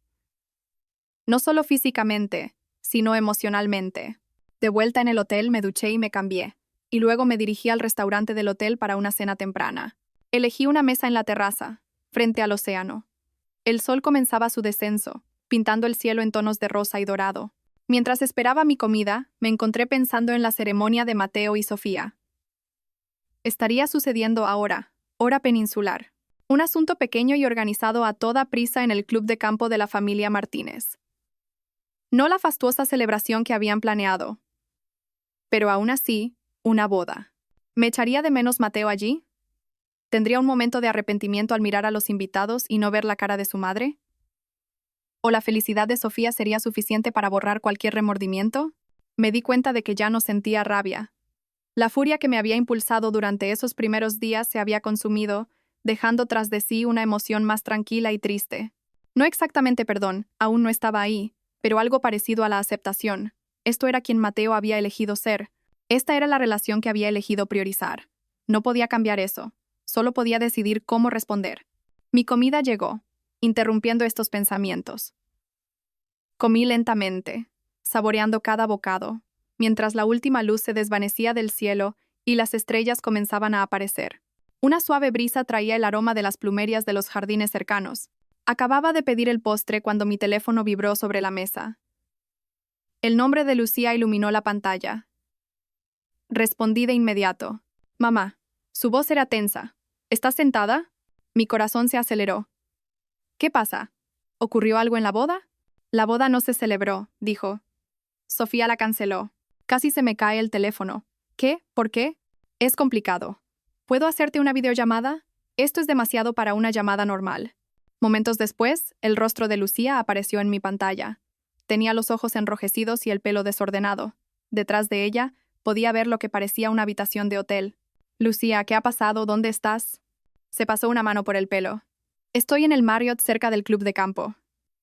No solo físicamente, sino emocionalmente. De vuelta en el hotel me duché y me cambié, y luego me dirigí al restaurante del hotel para una cena temprana. Elegí una mesa en la terraza, frente al océano. El sol comenzaba su descenso, pintando el cielo en tonos de rosa y dorado. Mientras esperaba mi comida, me encontré pensando en la ceremonia de Mateo y Sofía. Estaría sucediendo ahora, hora peninsular. Un asunto pequeño y organizado a toda prisa en el club de campo de la familia Martínez. No la fastuosa celebración que habían planeado. Pero aún así, una boda. ¿Me echaría de menos Mateo allí? ¿Tendría un momento de arrepentimiento al mirar a los invitados y no ver la cara de su madre? ¿O la felicidad de Sofía sería suficiente para borrar cualquier remordimiento? Me di cuenta de que ya no sentía rabia. La furia que me había impulsado durante esos primeros días se había consumido, dejando tras de sí una emoción más tranquila y triste. No exactamente perdón, aún no estaba ahí, pero algo parecido a la aceptación. Esto era quien Mateo había elegido ser. Esta era la relación que había elegido priorizar. No podía cambiar eso. Solo podía decidir cómo responder. Mi comida llegó, interrumpiendo estos pensamientos. Comí lentamente, saboreando cada bocado, mientras la última luz se desvanecía del cielo y las estrellas comenzaban a aparecer. Una suave brisa traía el aroma de las plumerias de los jardines cercanos. Acababa de pedir el postre cuando mi teléfono vibró sobre la mesa. El nombre de Lucía iluminó la pantalla. Respondí de inmediato. Mamá. Su voz era tensa. ¿Estás sentada? Mi corazón se aceleró. ¿Qué pasa? ¿Ocurrió algo en la boda? La boda no se celebró, dijo. Sofía la canceló. Casi se me cae el teléfono. ¿Qué? ¿Por qué? Es complicado. ¿Puedo hacerte una videollamada? Esto es demasiado para una llamada normal. Momentos después, el rostro de Lucía apareció en mi pantalla. Tenía los ojos enrojecidos y el pelo desordenado. Detrás de ella, podía ver lo que parecía una habitación de hotel. Lucía, ¿qué ha pasado? ¿Dónde estás? Se pasó una mano por el pelo. Estoy en el Marriott cerca del club de campo.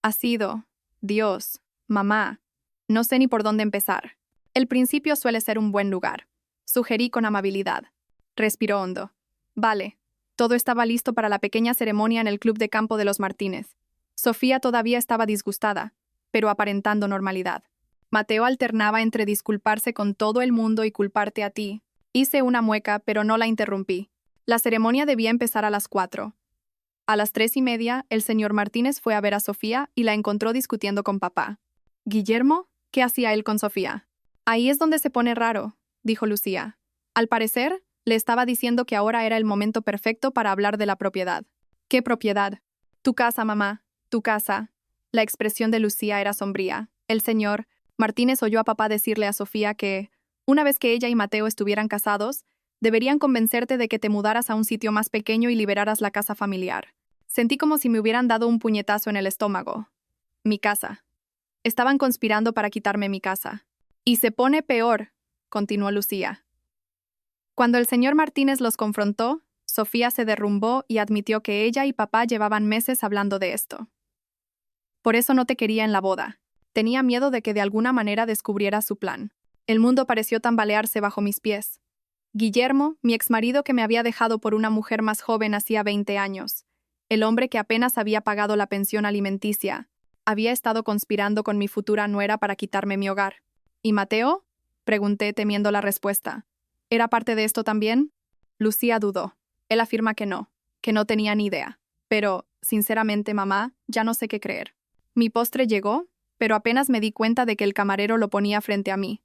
Ha sido... Dios, mamá. No sé ni por dónde empezar. El principio suele ser un buen lugar. Sugerí con amabilidad. Respiró hondo. Vale. Todo estaba listo para la pequeña ceremonia en el club de campo de los Martínez. Sofía todavía estaba disgustada, pero aparentando normalidad. Mateo alternaba entre disculparse con todo el mundo y culparte a ti. Hice una mueca, pero no la interrumpí. La ceremonia debía empezar a las 4. A las 3:30, el señor Martínez fue a ver a Sofía y la encontró discutiendo con papá. ¿Guillermo? ¿Qué hacía él con Sofía? Ahí es donde se pone raro, dijo Lucía. Al parecer, le estaba diciendo que ahora era el momento perfecto para hablar de la propiedad. ¿Qué propiedad? Tu casa, mamá, tu casa. La expresión de Lucía era sombría. El señor Martínez oyó a papá decirle a Sofía que Una vez que ella y Mateo estuvieran casados, deberían convencerte de que te mudaras a un sitio más pequeño y liberaras la casa familiar. Sentí como si me hubieran dado un puñetazo en el estómago. Mi casa. Estaban conspirando para quitarme mi casa. Y se pone peor, continuó Lucía. Cuando el señor Martínez los confrontó, Sofía se derrumbó y admitió que ella y papá llevaban meses hablando de esto. Por eso no te quería en la boda. Tenía miedo de que de alguna manera descubriera su plan. El mundo pareció tambalearse bajo mis pies. Guillermo, mi exmarido que me había dejado por una mujer más joven hacía 20 años, el hombre que apenas había pagado la pensión alimenticia, había estado conspirando con mi futura nuera para quitarme mi hogar. ¿Y Mateo? Pregunté temiendo la respuesta. ¿Era parte de esto también? Lucía dudó. Él afirma que no tenía ni idea. Pero, sinceramente, mamá, ya no sé qué creer. Mi postre llegó, pero apenas me di cuenta de que el camarero lo ponía frente a mí.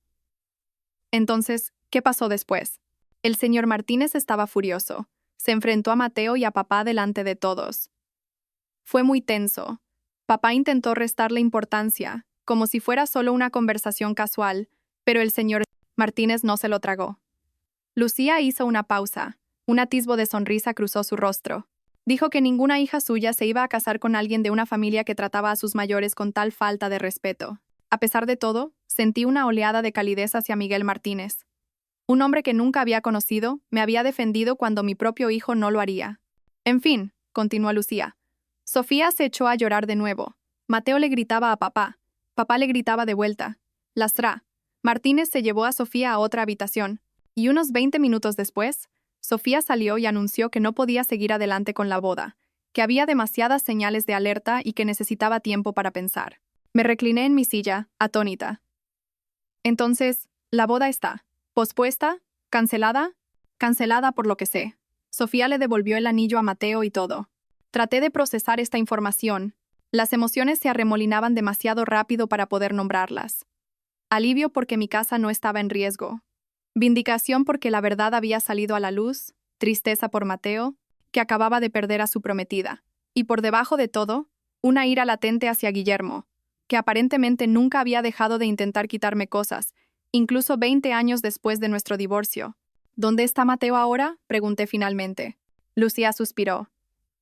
Entonces, ¿qué pasó después? El señor Martínez estaba furioso. Se enfrentó a Mateo y a papá delante de todos. Fue muy tenso. Papá intentó restarle importancia, como si fuera solo una conversación casual, pero el señor Martínez no se lo tragó. Lucía hizo una pausa. Un atisbo de sonrisa cruzó su rostro. Dijo que ninguna hija suya se iba a casar con alguien de una familia que trataba a sus mayores con tal falta de respeto. A pesar de todo, sentí una oleada de calidez hacia Miguel Martínez. Un hombre que nunca había conocido me había defendido cuando mi propio hijo no lo haría. En fin, continuó Lucía. Sofía se echó a llorar de nuevo. Mateo le gritaba a papá. Papá le gritaba de vuelta. Lastra. Martínez se llevó a Sofía a otra habitación, y unos 20 minutos después, Sofía salió y anunció que no podía seguir adelante con la boda, que había demasiadas señales de alerta y que necesitaba tiempo para pensar. Me recliné en mi silla, atónita. Entonces, ¿la boda está pospuesta? ¿Cancelada? Cancelada por lo que sé. Sofía le devolvió el anillo a Mateo y todo. Traté de procesar esta información. Las emociones se arremolinaban demasiado rápido para poder nombrarlas. Alivio porque mi casa no estaba en riesgo. Vindicación porque la verdad había salido a la luz. Tristeza por Mateo, que acababa de perder a su prometida. Y por debajo de todo, una ira latente hacia Guillermo, que aparentemente nunca había dejado de intentar quitarme cosas, incluso 20 años después de nuestro divorcio. ¿Dónde está Mateo ahora?, pregunté finalmente. Lucía suspiró.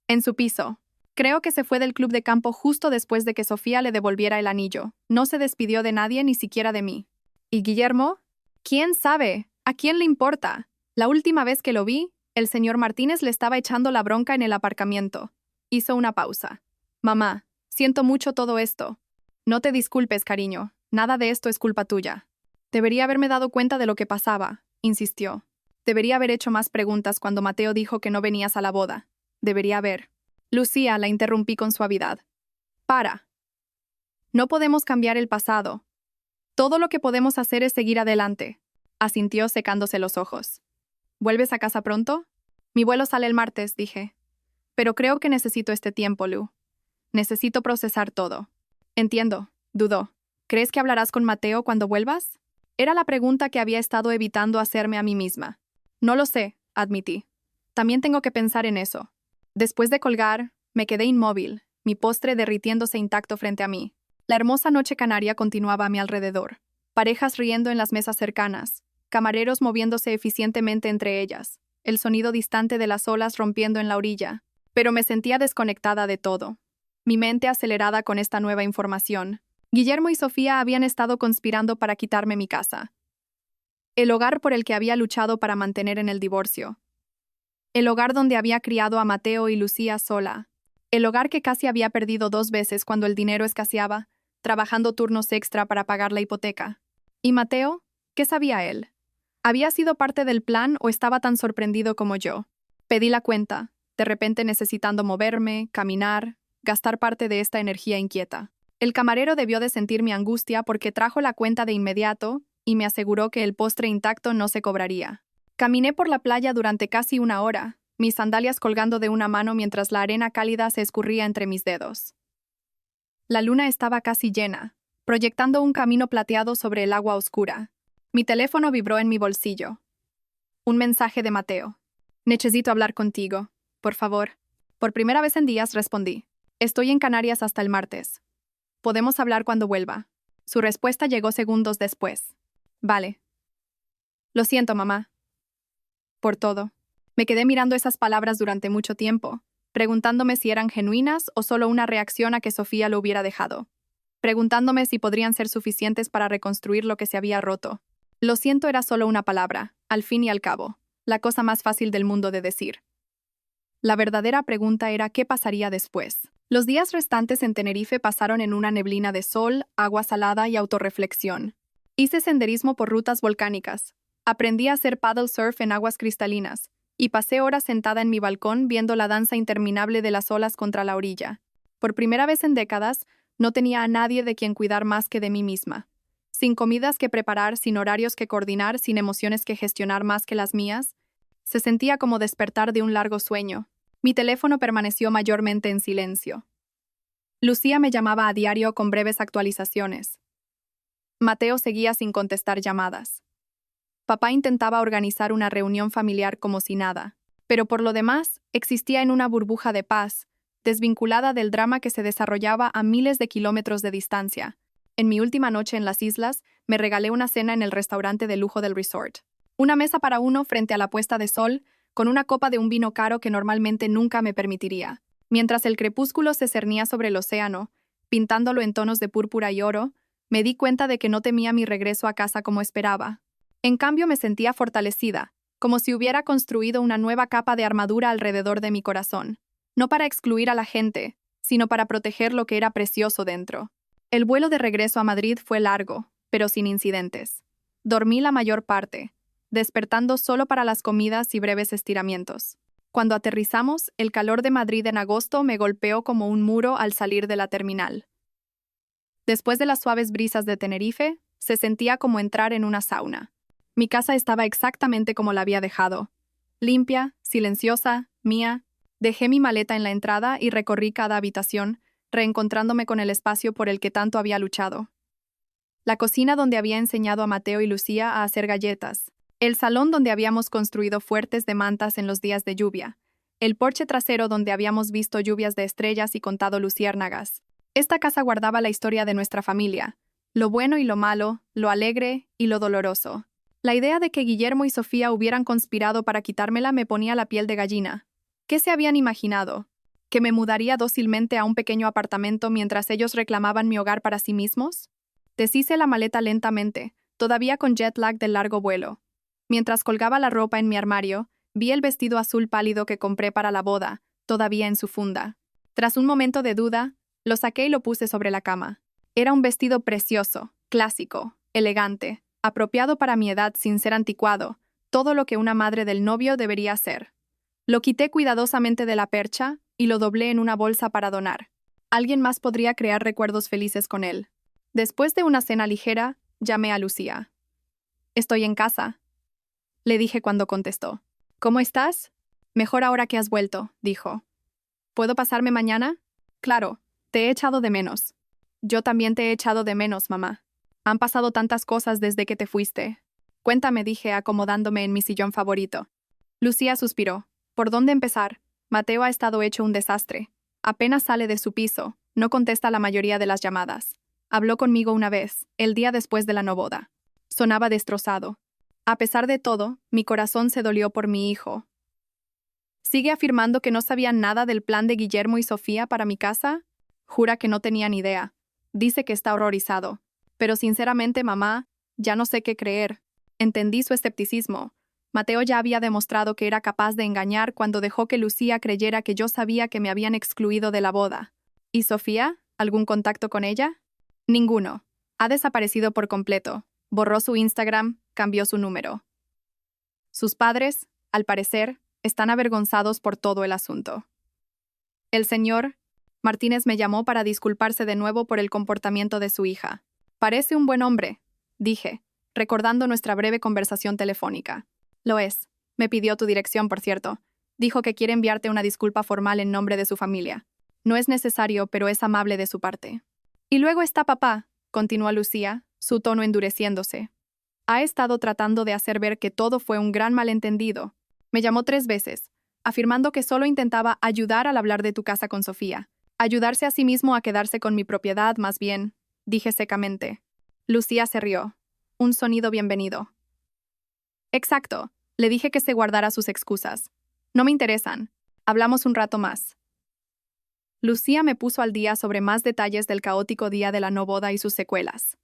En su piso. Creo que se fue del club de campo justo después de que Sofía le devolviera el anillo. No se despidió de nadie, ni siquiera de mí. ¿Y Guillermo? ¿Quién sabe? ¿A quién le importa? La última vez que lo vi, el señor Martínez le estaba echando la bronca en el aparcamiento. Hizo una pausa. Mamá, siento mucho todo esto. No te disculpes, cariño. Nada de esto es culpa tuya. Debería haberme dado cuenta de lo que pasaba, insistió. Debería haber hecho más preguntas cuando Mateo dijo que no venías a la boda. Debería haber. Lucía, la interrumpí con suavidad. Para. No podemos cambiar el pasado. Todo lo que podemos hacer es seguir adelante, asintió secándose los ojos. ¿Vuelves a casa pronto? Mi vuelo sale el martes, dije. Pero creo que necesito este tiempo, Lu. Necesito procesar todo. Entiendo, dudó. ¿Crees que hablarás con Mateo cuando vuelvas? Era la pregunta que había estado evitando hacerme a mí misma. No lo sé, admití. También tengo que pensar en eso. Después de colgar, me quedé inmóvil, mi postre derritiéndose intacto frente a mí. La hermosa noche canaria continuaba a mi alrededor. Parejas riendo en las mesas cercanas, camareros moviéndose eficientemente entre ellas, el sonido distante de las olas rompiendo en la orilla. Pero me sentía desconectada de todo. Mi mente acelerada con esta nueva información. Guillermo y Sofía habían estado conspirando para quitarme mi casa. El hogar por el que había luchado para mantener en el divorcio. El hogar donde había criado a Mateo y Lucía sola. El hogar que casi había perdido 2 veces cuando el dinero escaseaba, trabajando turnos extra para pagar la hipoteca. ¿Y Mateo? ¿Qué sabía él? ¿Había sido parte del plan o estaba tan sorprendido como yo? Pedí la cuenta, de repente necesitando moverme, caminar, gastar parte de esta energía inquieta. El camarero debió de sentir mi angustia porque trajo la cuenta de inmediato y me aseguró que el postre intacto no se cobraría. Caminé por la playa durante casi 1 hora, mis sandalias colgando de una mano mientras la arena cálida se escurría entre mis dedos. La luna estaba casi llena, proyectando un camino plateado sobre el agua oscura. Mi teléfono vibró en mi bolsillo. Un mensaje de Mateo. Necesito hablar contigo, por favor. Por primera vez en días respondí. Estoy en Canarias hasta el martes. Podemos hablar cuando vuelva. Su respuesta llegó segundos después. Vale. Lo siento, mamá. Por todo. Me quedé mirando esas palabras durante mucho tiempo, preguntándome si eran genuinas o solo una reacción a que Sofía lo hubiera dejado. Preguntándome si podrían ser suficientes para reconstruir lo que se había roto. Lo siento era solo una palabra, al fin y al cabo, la cosa más fácil del mundo de decir. La verdadera pregunta era qué pasaría después. Los días restantes en Tenerife pasaron en una neblina de sol, agua salada y autorreflexión. Hice senderismo por rutas volcánicas. Aprendí a hacer paddle surf en aguas cristalinas. Y pasé horas sentada en mi balcón viendo la danza interminable de las olas contra la orilla. Por primera vez en décadas, no tenía a nadie de quien cuidar más que de mí misma. Sin comidas que preparar, sin horarios que coordinar, sin emociones que gestionar más que las mías, se sentía como despertar de un largo sueño. Mi teléfono permaneció mayormente en silencio. Lucía me llamaba a diario con breves actualizaciones. Mateo seguía sin contestar llamadas. Papá intentaba organizar una reunión familiar como si nada, pero por lo demás, existía en una burbuja de paz, desvinculada del drama que se desarrollaba a miles de kilómetros de distancia. En mi última noche en las islas, me regalé una cena en el restaurante de lujo del resort. Una mesa para uno frente a la puesta de sol, con una copa de un vino caro que normalmente nunca me permitiría. Mientras el crepúsculo se cernía sobre el océano, pintándolo en tonos de púrpura y oro, me di cuenta de que no temía mi regreso a casa como esperaba. En cambio me sentía fortalecida, como si hubiera construido una nueva capa de armadura alrededor de mi corazón, no para excluir a la gente, sino para proteger lo que era precioso dentro. El vuelo de regreso a Madrid fue largo, pero sin incidentes. Dormí la mayor parte, despertando solo para las comidas y breves estiramientos. Cuando aterrizamos, el calor de Madrid en agosto me golpeó como un muro al salir de la terminal. Después de las suaves brisas de Tenerife, se sentía como entrar en una sauna. Mi casa estaba exactamente como la había dejado. Limpia, silenciosa, mía. Dejé mi maleta en la entrada y recorrí cada habitación, reencontrándome con el espacio por el que tanto había luchado. La cocina donde había enseñado a Mateo y Lucía a hacer galletas. El salón donde habíamos construido fuertes de mantas en los días de lluvia. El porche trasero donde habíamos visto lluvias de estrellas y contado luciérnagas. Esta casa guardaba la historia de nuestra familia. Lo bueno y lo malo, lo alegre y lo doloroso. La idea de que Guillermo y Sofía hubieran conspirado para quitármela me ponía la piel de gallina. ¿Qué se habían imaginado? ¿Que me mudaría dócilmente a un pequeño apartamento mientras ellos reclamaban mi hogar para sí mismos? Deshice la maleta lentamente, todavía con jet lag del largo vuelo. Mientras colgaba la ropa en mi armario, vi el vestido azul pálido que compré para la boda, todavía en su funda. Tras un momento de duda, lo saqué y lo puse sobre la cama. Era un vestido precioso, clásico, elegante, apropiado para mi edad sin ser anticuado, todo lo que una madre del novio debería ser. Lo quité cuidadosamente de la percha y lo doblé en una bolsa para donar. Alguien más podría crear recuerdos felices con él. Después de una cena ligera, llamé a Lucía. «Estoy en casa», le dije cuando contestó. «¿Cómo estás?» «Mejor ahora que has vuelto», dijo. «¿Puedo pasarme mañana?» «Claro, te he echado de menos». «Yo también te he echado de menos, mamá. Han pasado tantas cosas desde que te fuiste». «Cuéntame», dije, acomodándome en mi sillón favorito. Lucía suspiró. ¿Por dónde empezar? Mateo ha estado hecho un desastre. Apenas sale de su piso, no contesta la mayoría de las llamadas. Habló conmigo una vez, el día después de la no boda. Sonaba destrozado. A pesar de todo, mi corazón se dolió por mi hijo. ¿Sigue afirmando que no sabían nada del plan de Guillermo y Sofía para mi casa? Jura que no tenía ni idea. Dice que está horrorizado. Pero sinceramente, mamá, ya no sé qué creer. Entendí su escepticismo. Mateo ya había demostrado que era capaz de engañar cuando dejó que Lucía creyera que yo sabía que me habían excluido de la boda. ¿Y Sofía? ¿Algún contacto con ella? Ninguno. Ha desaparecido por completo. Borró su Instagram, cambió su número. Sus padres, al parecer, están avergonzados por todo el asunto. El señor Martínez me llamó para disculparse de nuevo por el comportamiento de su hija. «Parece un buen hombre», dije, recordando nuestra breve conversación telefónica. «Lo es. Me pidió tu dirección, por cierto. Dijo que quiere enviarte una disculpa formal en nombre de su familia. No es necesario, pero es amable de su parte». «Y luego está papá», continuó Lucía, su tono endureciéndose. «Ha estado tratando de hacer ver que todo fue un gran malentendido. Me llamó 3 veces, afirmando que solo intentaba ayudar al hablar de tu casa con Sofía. Ayudarse a sí mismo a quedarse con mi propiedad, más bien», dije secamente. Lucía se rió. Un sonido bienvenido. Exacto. Le dije que se guardara sus excusas. No me interesan. Hablamos un rato más. Lucía me puso al día sobre más detalles del caótico día de la no boda y sus secuelas.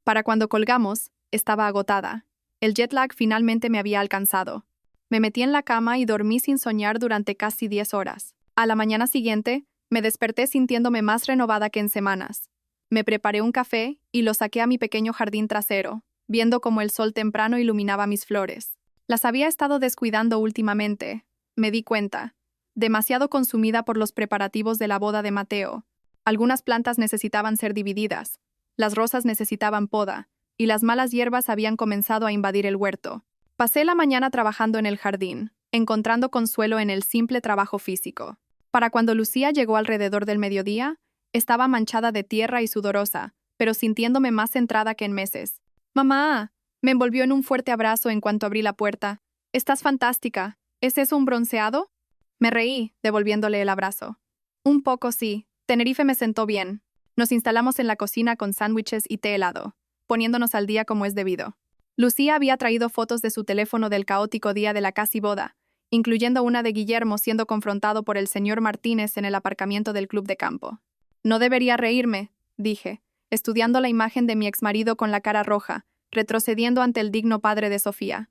Para cuando colgamos, estaba agotada. El jet lag finalmente me había alcanzado. Me metí en la cama y dormí sin soñar durante casi 10 horas. A la mañana siguiente, me desperté sintiéndome más renovada que en semanas. Me preparé un café y lo saqué a mi pequeño jardín trasero, viendo cómo el sol temprano iluminaba mis flores. Las había estado descuidando últimamente, me di cuenta, demasiado consumida por los preparativos de la boda de Mateo. Algunas plantas necesitaban ser divididas, las rosas necesitaban poda, y las malas hierbas habían comenzado a invadir el huerto. Pasé la mañana trabajando en el jardín, encontrando consuelo en el simple trabajo físico. Para cuando Lucía llegó alrededor del mediodía, estaba manchada de tierra y sudorosa, pero sintiéndome más centrada que en meses. «Mamá», me envolvió en un fuerte abrazo en cuanto abrí la puerta. «Estás fantástica. ¿Es eso un bronceado?» Me reí, devolviéndole el abrazo. «Un poco sí. Tenerife me sentó bien». Nos instalamos en la cocina con sándwiches y té helado, poniéndonos al día como es debido. Lucía había traído fotos de su teléfono del caótico día de la casi boda, incluyendo una de Guillermo siendo confrontado por el señor Martínez en el aparcamiento del club de campo. «No debería reírme», dije, estudiando la imagen de mi exmarido con la cara roja, retrocediendo ante el digno padre de Sofía.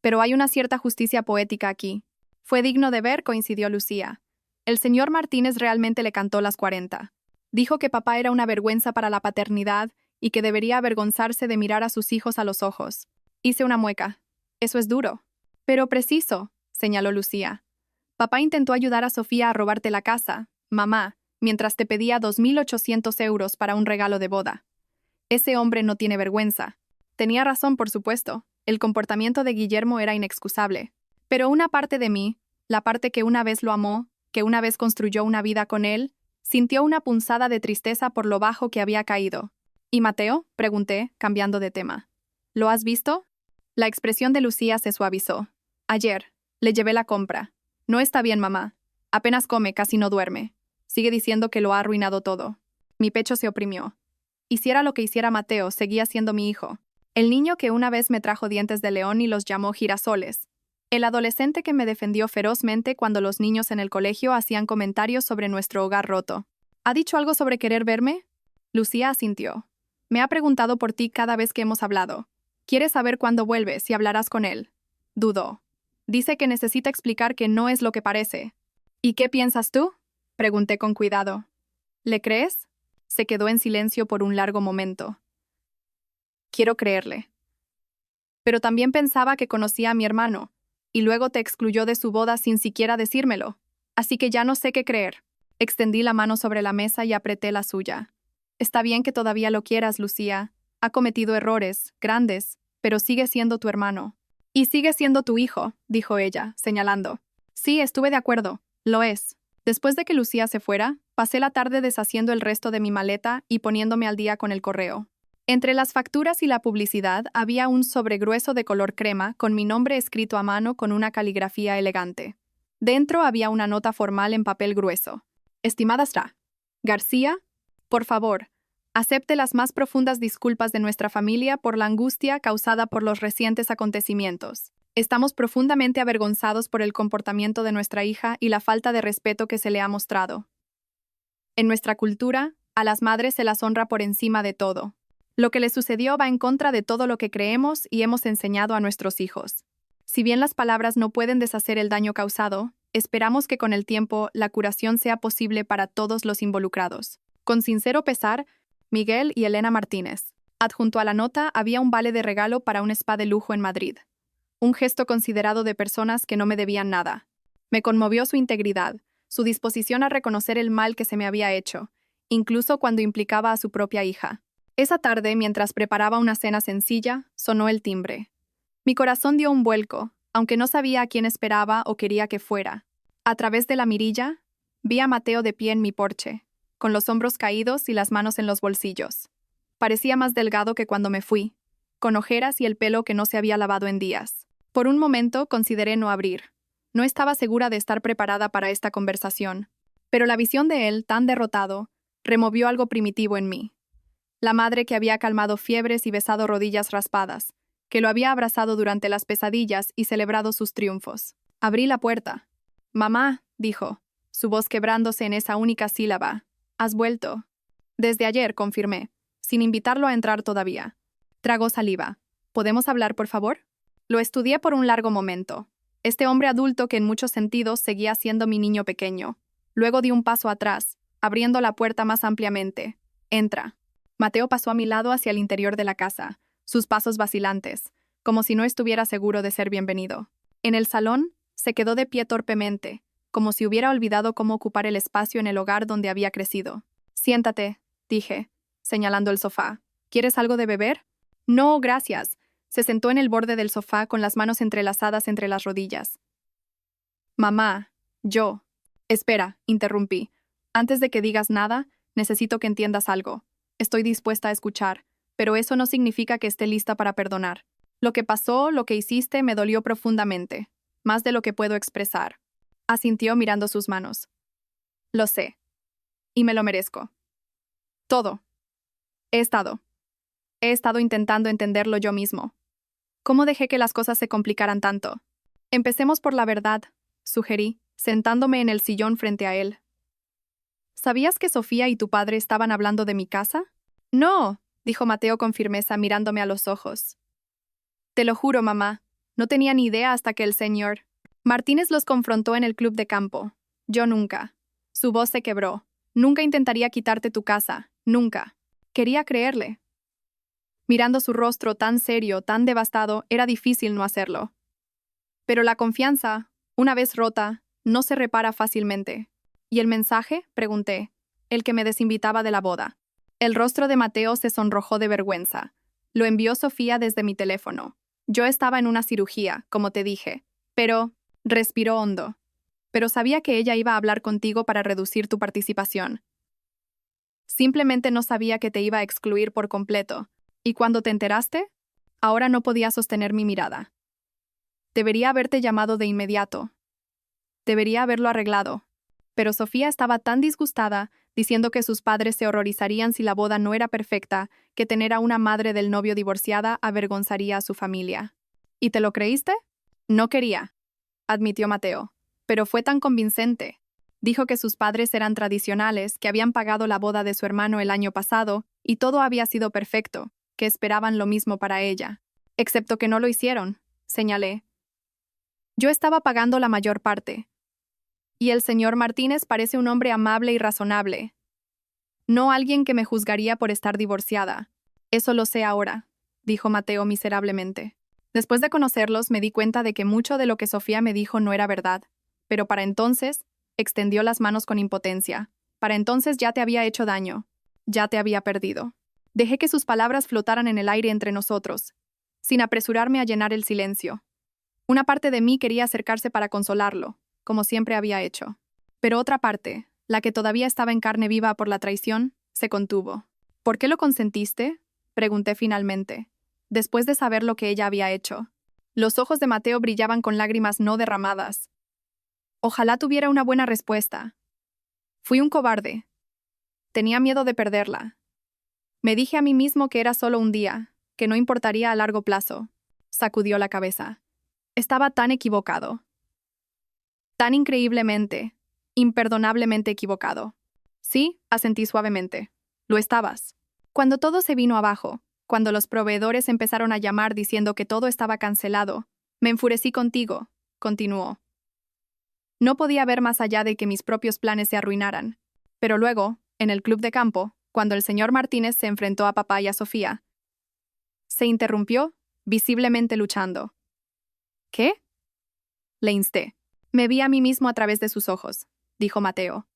«Pero hay una cierta justicia poética aquí. Fue digno de ver», coincidió Lucía. «El señor Martínez realmente le cantó las 40. Dijo que papá era una vergüenza para la paternidad y que debería avergonzarse de mirar a sus hijos a los ojos. Hice una mueca. Eso es duro. Pero preciso», señaló Lucía. «Papá intentó ayudar a Sofía a robarte la casa, mamá, mientras te pedía 2.800 euros para un regalo de boda. Ese hombre no tiene vergüenza». Tenía razón, por supuesto. El comportamiento de Guillermo era inexcusable. Pero una parte de mí, la parte que una vez lo amó, que una vez construyó una vida con él, sintió una punzada de tristeza por lo bajo que había caído. «¿Y Mateo?», pregunté, cambiando de tema. «¿Lo has visto?». La expresión de Lucía se suavizó. «Ayer. Le llevé la compra. No está bien, mamá. Apenas come, casi no duerme. Sigue diciendo que lo ha arruinado todo». Mi pecho se oprimió. Hiciera lo que hiciera Mateo, seguía siendo mi hijo. El niño que una vez me trajo dientes de león y los llamó girasoles. El adolescente que me defendió ferozmente cuando los niños en el colegio hacían comentarios sobre nuestro hogar roto. «¿Ha dicho algo sobre querer verme?». Lucía asintió. «Me ha preguntado por ti cada vez que hemos hablado. Quiere saber cuándo vuelves y hablarás con él». Dudó. «Dice que necesita explicar que no es lo que parece». «¿Y qué piensas tú?», pregunté con cuidado. «¿Le crees?». Se quedó en silencio por un largo momento. «Quiero creerle. Pero también pensaba que conocía a mi hermano, y luego te excluyó de su boda sin siquiera decírmelo. Así que ya no sé qué creer». Extendí la mano sobre la mesa y apreté la suya. «Está bien que todavía lo quieras, Lucía. Ha cometido errores, grandes, pero sigue siendo tu hermano». «Y sigue siendo tu hijo», dijo ella, señalando. «Sí, estuve de acuerdo. Lo es». Después de que Lucía se fuera, pasé la tarde deshaciendo el resto de mi maleta y poniéndome al día con el correo. Entre las facturas y la publicidad había un sobregrueso de color crema con mi nombre escrito a mano con una caligrafía elegante. Dentro había una nota formal en papel grueso. «Estimada Sra. García, por favor, acepte las más profundas disculpas de nuestra familia por la angustia causada por los recientes acontecimientos. Estamos profundamente avergonzados por el comportamiento de nuestra hija y la falta de respeto que se le ha mostrado. En nuestra cultura, a las madres se las honra por encima de todo. Lo que le sucedió va en contra de todo lo que creemos y hemos enseñado a nuestros hijos. Si bien las palabras no pueden deshacer el daño causado, esperamos que con el tiempo la curación sea posible para todos los involucrados. Con sincero pesar, Miguel y Elena Martínez». Adjunto a la nota había un vale de regalo para un spa de lujo en Madrid. Un gesto considerado de personas que no me debían nada. Me conmovió su integridad, su disposición a reconocer el mal que se me había hecho, incluso cuando implicaba a su propia hija. Esa tarde, mientras preparaba una cena sencilla, sonó el timbre. Mi corazón dio un vuelco, aunque no sabía a quién esperaba o quería que fuera. A través de la mirilla, vi a Mateo de pie en mi porche, con los hombros caídos y las manos en los bolsillos. Parecía más delgado que cuando me fui, con ojeras y el pelo que no se había lavado en días. Por un momento consideré no abrir. No estaba segura de estar preparada para esta conversación, pero la visión de él, tan derrotado, removió algo primitivo en mí. La madre que había calmado fiebres y besado rodillas raspadas, que lo había abrazado durante las pesadillas y celebrado sus triunfos. Abrí la puerta. «Mamá», dijo, su voz quebrándose en esa única sílaba. «¿Has vuelto?» «Desde ayer», confirmé, sin invitarlo a entrar todavía. Tragó saliva. «¿Podemos hablar, por favor?» Lo estudié por un largo momento. Este hombre adulto que en muchos sentidos seguía siendo mi niño pequeño. Luego di un paso atrás, abriendo la puerta más ampliamente. «Entra». Mateo pasó a mi lado hacia el interior de la casa, sus pasos vacilantes, como si no estuviera seguro de ser bienvenido. En el salón, se quedó de pie torpemente, como si hubiera olvidado cómo ocupar el espacio en el hogar donde había crecido. «Siéntate», dije, señalando el sofá. «¿Quieres algo de beber?» «No, gracias». Se sentó en el borde del sofá con las manos entrelazadas entre las rodillas. «Mamá, yo». «Espera», interrumpí. «Antes de que digas nada, necesito que entiendas algo. Estoy dispuesta a escuchar, pero eso no significa que esté lista para perdonar. Lo que pasó, lo que hiciste, me dolió profundamente, más de lo que puedo expresar». Asintió mirando sus manos. «Lo sé. Y me lo merezco. Todo. He estado intentando entenderlo yo mismo. ¿Cómo dejé que las cosas se complicaran tanto? Empecemos por la verdad», sugerí, sentándome en el sillón frente a él. «¿Sabías que Sofía y tu padre estaban hablando de mi casa?» «No», dijo Mateo con firmeza mirándome a los ojos. «Te lo juro, mamá. No tenía ni idea hasta que el señor Martínez los confrontó en el club de campo. Yo nunca». Su voz se quebró. «Nunca intentaría quitarte tu casa. Nunca». Quería creerle. Mirando su rostro tan serio, tan devastado, era difícil no hacerlo. Pero la confianza, una vez rota, no se repara fácilmente. «¿Y el mensaje?», pregunté, «el que me desinvitaba de la boda». El rostro de Mateo se sonrojó de vergüenza. «Lo envió Sofía desde mi teléfono. Yo estaba en una cirugía, como te dije, pero...» Respiró hondo. «Pero sabía que ella iba a hablar contigo para reducir tu participación. Simplemente no sabía que te iba a excluir por completo. ¿Y cuando te enteraste?» Ahora no podía sostener mi mirada. «Debería haberte llamado de inmediato. Debería haberlo arreglado». Pero Sofía estaba tan disgustada, diciendo que sus padres se horrorizarían si la boda no era perfecta, que tener a una madre del novio divorciada avergonzaría a su familia. «¿Y te lo creíste?» «No quería», admitió Mateo. «Pero fue tan convincente. Dijo que sus padres eran tradicionales, que habían pagado la boda de su hermano el año pasado, y todo había sido perfecto, que esperaban lo mismo para ella. Excepto que no lo hicieron», señalé. «Yo estaba pagando la mayor parte. Y el señor Martínez parece un hombre amable y razonable. No alguien que me juzgaría por estar divorciada. Eso lo sé ahora», dijo Mateo miserablemente. Después de conocerlos, me di cuenta de que mucho de lo que Sofía me dijo no era verdad. Pero para entonces, extendió las manos con impotencia. Para entonces ya te había hecho daño. Ya te había perdido. Dejé que sus palabras flotaran en el aire entre nosotros, sin apresurarme a llenar el silencio. Una parte de mí quería acercarse para consolarlo, como siempre había hecho. Pero otra parte, la que todavía estaba en carne viva por la traición, se contuvo. «¿Por qué lo consentiste?», pregunté finalmente, después de saber lo que ella había hecho. Los ojos de Mateo brillaban con lágrimas no derramadas. Ojalá tuviera una buena respuesta. «Fui un cobarde. Tenía miedo de perderla. Me dije a mí mismo que era solo un día, que no importaría a largo plazo». Sacudió la cabeza. «Estaba tan equivocado. Tan increíblemente, imperdonablemente equivocado». «Sí», asentí suavemente. «Lo estabas». Cuando todo se vino abajo, cuando los proveedores empezaron a llamar diciendo que todo estaba cancelado, me enfurecí contigo», continuó. «No podía ver más allá de que mis propios planes se arruinaran. Pero luego, en el club de campo, cuando el señor Martínez se enfrentó a papá y a Sofía, se interrumpió, visiblemente luchando». «¿Qué?», le insté. «Me vi a mí mismo a través de sus ojos», dijo Mateo.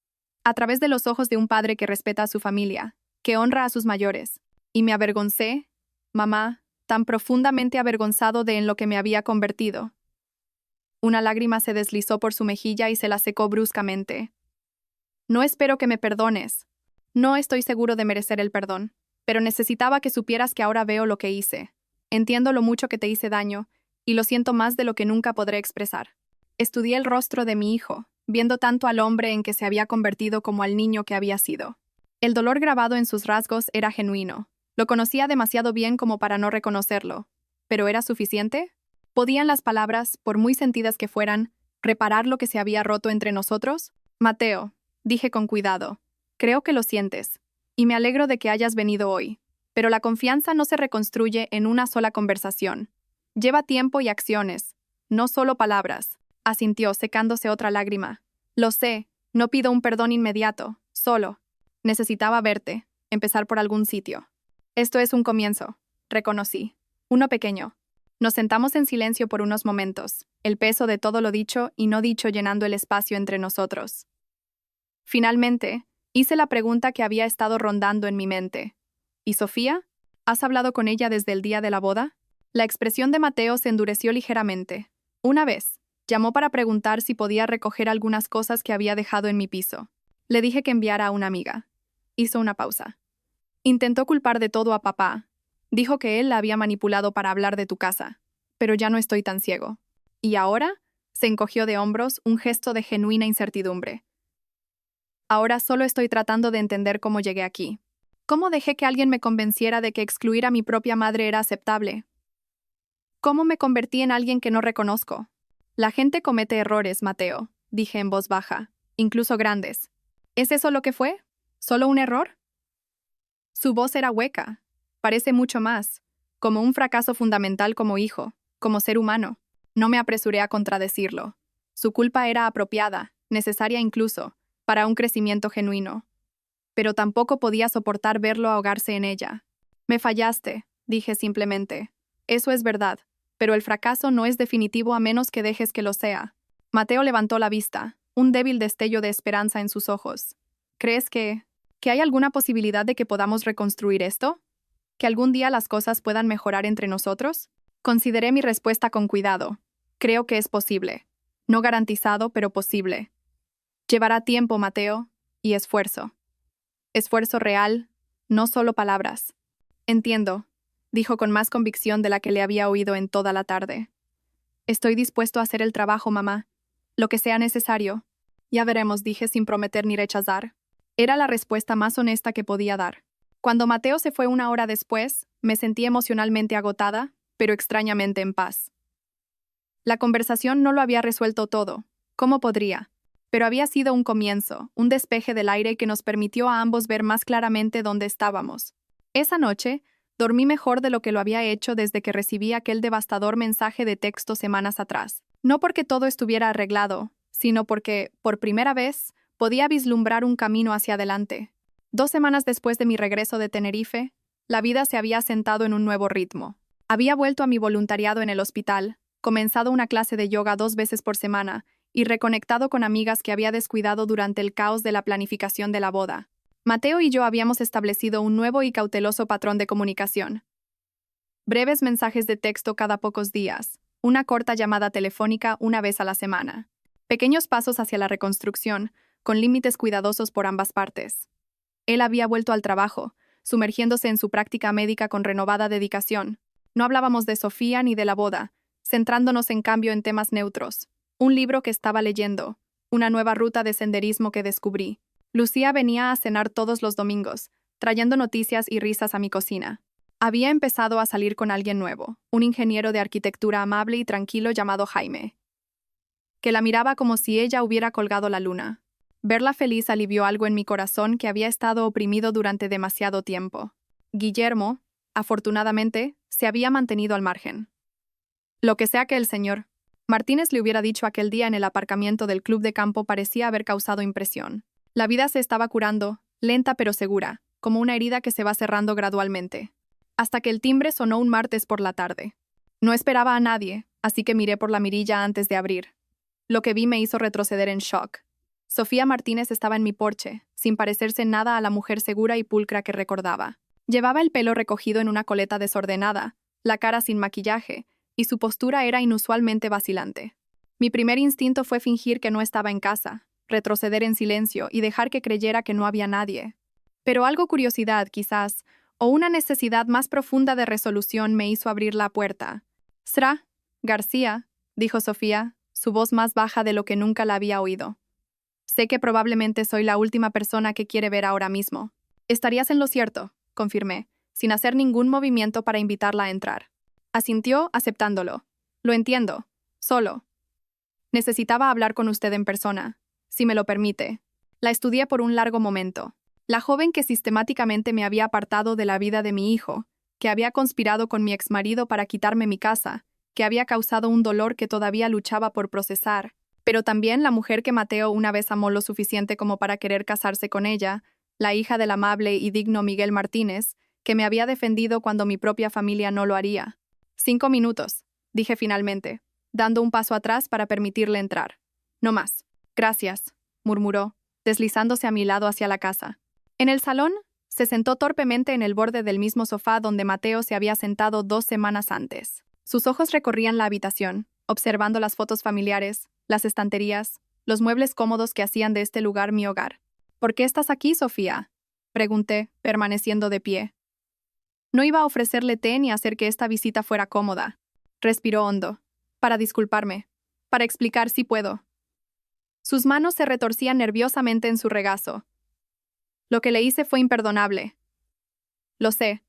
«A través de los ojos de un padre que respeta a su familia, que honra a sus mayores. Y me avergoncé, mamá, tan profundamente avergonzado de en lo que me había convertido». Una lágrima se deslizó por su mejilla y se la secó bruscamente. «No espero que me perdones. No estoy seguro de merecer el perdón, pero necesitaba que supieras que ahora veo lo que hice. Entiendo lo mucho que te hice daño, y lo siento más de lo que nunca podré expresar». Estudié el rostro de mi hijo, viendo tanto al hombre en que se había convertido como al niño que había sido. El dolor grabado en sus rasgos era genuino. Lo conocía demasiado bien como para no reconocerlo. ¿Pero era suficiente? ¿Podían las palabras, por muy sentidas que fueran, reparar lo que se había roto entre nosotros? Mateo, dije con cuidado, creo que lo sientes, y me alegro de que hayas venido hoy. Pero la confianza no se reconstruye en una sola conversación. Lleva tiempo y acciones, no solo palabras, asintió, secándose otra lágrima. Lo sé, no pido un perdón inmediato, solo. Necesitaba verte, empezar por algún sitio. Esto es un comienzo, reconocí. Uno pequeño. Nos sentamos en silencio por unos momentos, el peso de todo lo dicho y no dicho llenando el espacio entre nosotros. Finalmente, hice la pregunta que había estado rondando en mi mente. ¿Y Sofía? ¿Has hablado con ella desde el día de la boda? La expresión de Mateo se endureció ligeramente. Una vez, llamó para preguntar si podía recoger algunas cosas que había dejado en mi piso. Le dije que enviara a una amiga. Hizo una pausa. Intentó culpar de todo a papá. Dijo que él la había manipulado para hablar de tu casa. Pero ya no estoy tan ciego. ¿Y ahora? Se encogió de hombros, un gesto de genuina incertidumbre. Ahora solo estoy tratando de entender cómo llegué aquí. ¿Cómo dejé que alguien me convenciera de que excluir a mi propia madre era aceptable? ¿Cómo me convertí en alguien que no reconozco? La gente comete errores, Mateo, dije en voz baja, incluso grandes. ¿Es eso lo que fue? ¿Solo un error? Su voz era hueca. Parece mucho más, como un fracaso fundamental como hijo, como ser humano. No me apresuré a contradecirlo. Su culpa era apropiada, necesaria incluso, para un crecimiento genuino. Pero tampoco podía soportar verlo ahogarse en ella. Me fallaste, dije simplemente. Eso es verdad, pero el fracaso no es definitivo a menos que dejes que lo sea. Mateo levantó la vista, un débil destello de esperanza en sus ojos. ¿Crees que hay alguna posibilidad de que podamos reconstruir esto? ¿Que algún día las cosas puedan mejorar entre nosotros? Consideré mi respuesta con cuidado. Creo que es posible. No garantizado, pero posible. Llevará tiempo, Mateo, y esfuerzo. Esfuerzo real, no solo palabras. Entiendo, dijo con más convicción de la que le había oído en toda la tarde. Estoy dispuesto a hacer el trabajo, mamá. Lo que sea necesario. Ya veremos, dije sin prometer ni rechazar. Era la respuesta más honesta que podía dar. Cuando Mateo se fue una hora después, me sentí emocionalmente agotada, pero extrañamente en paz. La conversación no lo había resuelto todo. ¿Cómo podría? Pero había sido un comienzo, un despeje del aire que nos permitió a ambos ver más claramente dónde estábamos. Esa noche, dormí mejor de lo que lo había hecho desde que recibí aquel devastador mensaje de texto semanas atrás. No porque todo estuviera arreglado, sino porque, por primera vez, podía vislumbrar un camino hacia adelante. 2 semanas después de mi regreso de Tenerife, la vida se había asentado en un nuevo ritmo. Había vuelto a mi voluntariado en el hospital, comenzado una clase de yoga 2 veces por semana y reconectado con amigas que había descuidado durante el caos de la planificación de la boda. Mateo y yo habíamos establecido un nuevo y cauteloso patrón de comunicación. Breves mensajes de texto cada pocos días, una corta llamada telefónica una vez a la semana. Pequeños pasos hacia la reconstrucción, con límites cuidadosos por ambas partes. Él había vuelto al trabajo, sumergiéndose en su práctica médica con renovada dedicación. No hablábamos de Sofía ni de la boda, centrándonos en cambio en temas neutros. Un libro que estaba leyendo, una nueva ruta de senderismo que descubrí. Lucía venía a cenar todos los domingos, trayendo noticias y risas a mi cocina. Había empezado a salir con alguien nuevo, un ingeniero de arquitectura amable y tranquilo llamado Jaime, que la miraba como si ella hubiera colgado la luna. Verla feliz alivió algo en mi corazón que había estado oprimido durante demasiado tiempo. Guillermo, afortunadamente, se había mantenido al margen. Lo que sea que el señor Martínez le hubiera dicho aquel día en el aparcamiento del club de campo parecía haber causado impresión. La vida se estaba curando, lenta pero segura, como una herida que se va cerrando gradualmente. Hasta que el timbre sonó un martes por la tarde. No esperaba a nadie, así que miré por la mirilla antes de abrir. Lo que vi me hizo retroceder en shock. Sofía Martínez estaba en mi porche, sin parecerse nada a la mujer segura y pulcra que recordaba. Llevaba el pelo recogido en una coleta desordenada, la cara sin maquillaje, y su postura era inusualmente vacilante. Mi primer instinto fue fingir que no estaba en casa, retroceder en silencio y dejar que creyera que no había nadie. Pero algo curiosidad, quizás, o una necesidad más profunda de resolución me hizo abrir la puerta. «Sra, García», dijo Sofía, su voz más baja de lo que nunca la había oído. «Sé que probablemente soy la última persona que quiere ver ahora mismo». «Estarías en lo cierto», confirmé, sin hacer ningún movimiento para invitarla a entrar. Asintió, aceptándolo. Lo entiendo. Solo. Necesitaba hablar con usted en persona, si me lo permite. La estudié por un largo momento. La joven que sistemáticamente me había apartado de la vida de mi hijo, que había conspirado con mi exmarido para quitarme mi casa, que había causado un dolor que todavía luchaba por procesar, pero también la mujer que Mateo una vez amó lo suficiente como para querer casarse con ella, la hija del amable y digno Miguel Martínez, que me había defendido cuando mi propia familia no lo haría. 5 minutos, dije finalmente, dando un paso atrás para permitirle entrar. No más. Gracias, murmuró, deslizándose a mi lado hacia la casa. En el salón, se sentó torpemente en el borde del mismo sofá donde Mateo se había sentado 2 semanas antes. Sus ojos recorrían la habitación, observando las fotos familiares, las estanterías, los muebles cómodos que hacían de este lugar mi hogar. ¿Por qué estás aquí, Sofía?, pregunté, permaneciendo de pie. No iba a ofrecerle té ni hacer que esta visita fuera cómoda. Respiró hondo. Para disculparme. Para explicar si puedo. Sus manos se retorcían nerviosamente en su regazo. Lo que le hice fue imperdonable. Lo sé.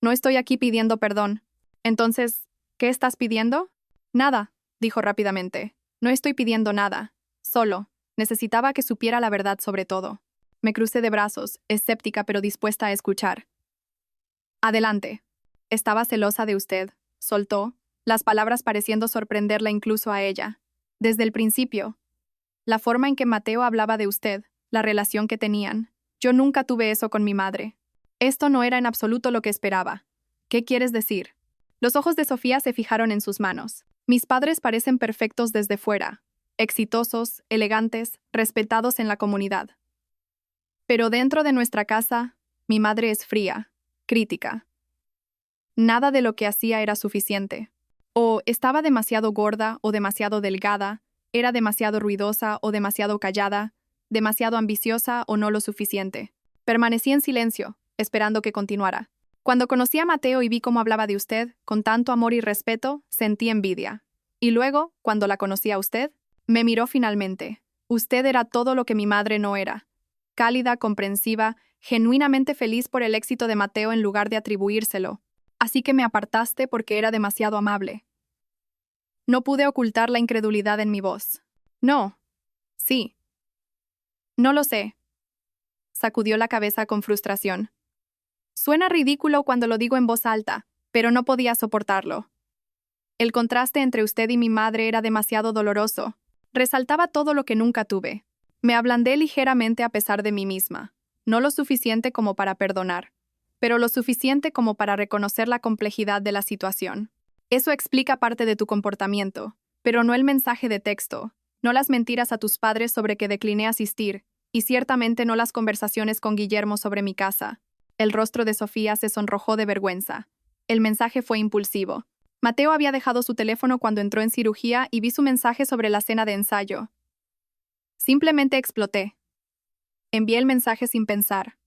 No estoy aquí pidiendo perdón. Entonces, ¿qué estás pidiendo? Nada, dijo rápidamente. No estoy pidiendo nada. Solo, necesitaba que supiera la verdad sobre todo. Me crucé de brazos, escéptica pero dispuesta a escuchar. Adelante. Estaba celosa de usted, soltó, las palabras pareciendo sorprenderla incluso a ella. Desde el principio. La forma en que Mateo hablaba de usted, la relación que tenían. Yo nunca tuve eso con mi madre. Esto no era en absoluto lo que esperaba. ¿Qué quieres decir? Los ojos de Sofía se fijaron en sus manos. Mis padres parecen perfectos desde fuera, exitosos, elegantes, respetados en la comunidad. Pero dentro de nuestra casa, mi madre es fría, crítica. Nada de lo que hacía era suficiente. O estaba demasiado gorda o demasiado delgada, era demasiado ruidosa o demasiado callada, demasiado ambiciosa o no lo suficiente. Permanecí en silencio, esperando que continuara. Cuando conocí a Mateo y vi cómo hablaba de usted, con tanto amor y respeto, sentí envidia. Y luego, cuando la conocí a usted, me miró finalmente. Usted era todo lo que mi madre no era. Cálida, comprensiva, genuinamente feliz por el éxito de Mateo en lugar de atribuírselo. Así que me apartaste porque era demasiado amable. No pude ocultar la incredulidad en mi voz. No. Sí. No lo sé. Sacudió la cabeza con frustración. Suena ridículo cuando lo digo en voz alta, pero no podía soportarlo. El contraste entre usted y mi madre era demasiado doloroso. Resaltaba todo lo que nunca tuve. Me ablandé ligeramente a pesar de mí misma. No lo suficiente como para perdonar, pero lo suficiente como para reconocer la complejidad de la situación. Eso explica parte de tu comportamiento, pero no el mensaje de texto, no las mentiras a tus padres sobre que decliné asistir, y ciertamente no las conversaciones con Guillermo sobre mi casa. El rostro de Sofía se sonrojó de vergüenza. El mensaje fue impulsivo. Mateo había dejado su teléfono cuando entró en cirugía y vi su mensaje sobre la cena de ensayo. Simplemente exploté. Envié el mensaje sin pensar.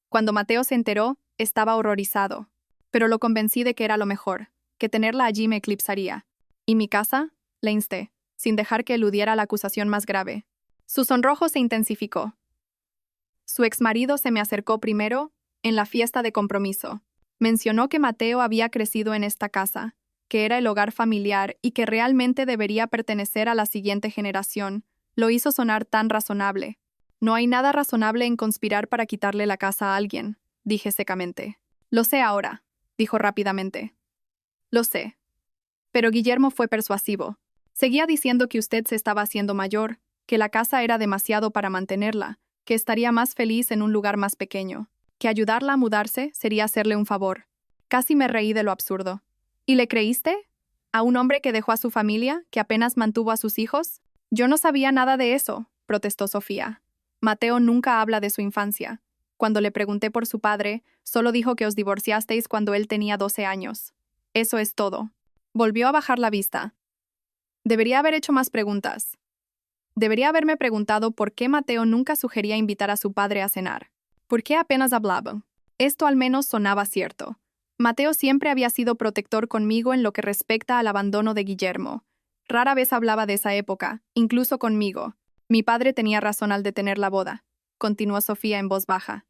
Cuando Mateo se enteró, estaba horrorizado, pero lo convencí de que era lo mejor, que tenerla allí me eclipsaría. ¿Y mi casa? Le insté, sin dejar que eludiera la acusación más grave. Su sonrojo se intensificó. Su exmarido se me acercó primero, en la fiesta de compromiso. Mencionó que Mateo había crecido en esta casa, que era el hogar familiar y que realmente debería pertenecer a la siguiente generación. Lo hizo sonar tan razonable. No hay nada razonable en conspirar para quitarle la casa a alguien, dije secamente. Lo sé ahora, dijo rápidamente. Lo sé. Pero Guillermo fue persuasivo. Seguía diciendo que usted se estaba haciendo mayor, que la casa era demasiado para mantenerla, que estaría más feliz en un lugar más pequeño, que ayudarla a mudarse sería hacerle un favor. Casi me reí de lo absurdo. ¿Y le creíste? ¿A un hombre que dejó a su familia, que apenas mantuvo a sus hijos? Yo no sabía nada de eso, protestó Sofía. Mateo nunca habla de su infancia. Cuando le pregunté por su padre, solo dijo que os divorciasteis cuando él tenía 12 años. Eso es todo. Volvió a bajar la vista. Debería haber hecho más preguntas. Debería haberme preguntado por qué Mateo nunca sugería invitar a su padre a cenar. ¿Por qué apenas hablaba? Esto al menos sonaba cierto. Mateo siempre había sido protector conmigo en lo que respecta al abandono de Guillermo. Rara vez hablaba de esa época, incluso conmigo. Mi padre tenía razón al detener la boda, continuó Sofía en voz baja.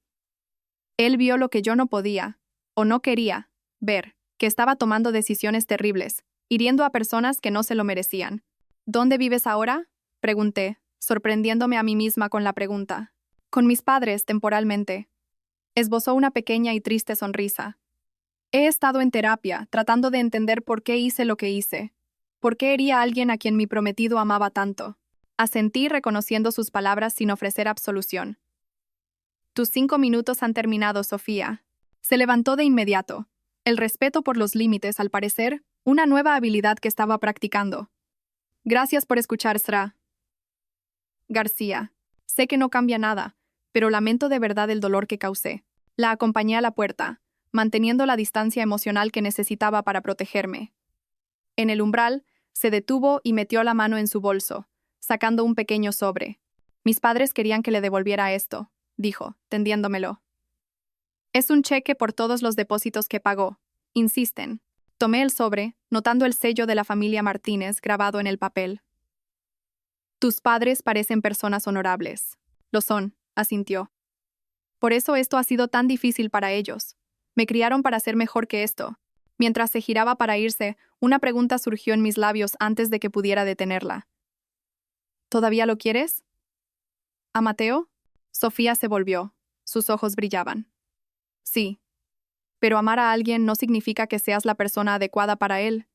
Él vio lo que yo no podía, o no quería, ver. que estaba tomando decisiones terribles, hiriendo a personas que no se lo merecían. ¿Dónde vives ahora?, pregunté, sorprendiéndome a mí misma con la pregunta. Con mis padres, temporalmente. Esbozó una pequeña y triste sonrisa. He estado en terapia, tratando de entender por qué hice lo que hice. ¿Por qué hería a alguien a quien mi prometido amaba tanto? Asentí reconociendo sus palabras sin ofrecer absolución. Tus 5 minutos han terminado, Sofía. Se levantó de inmediato. El respeto por los límites, al parecer, una nueva habilidad que estaba practicando. Gracias por escuchar, Sra. García. Sé que no cambia nada, pero lamento de verdad el dolor que causé. La acompañé a la puerta, manteniendo la distancia emocional que necesitaba para protegerme. En el umbral, se detuvo y metió la mano en su bolso, sacando un pequeño sobre. Mis padres querían que le devolviera esto, dijo, tendiéndomelo. Es un cheque por todos los depósitos que pagó. Insisten. Tomé el sobre, notando el sello de la familia Martínez grabado en el papel. Tus padres parecen personas honorables. Lo son, asintió. Por eso esto ha sido tan difícil para ellos. Me criaron para ser mejor que esto. Mientras se giraba para irse, una pregunta surgió en mis labios antes de que pudiera detenerla. ¿Todavía lo quieres? ¿A Mateo? Sofía se volvió. Sus ojos brillaban. Sí. Pero amar a alguien no significa que seas la persona adecuada para él.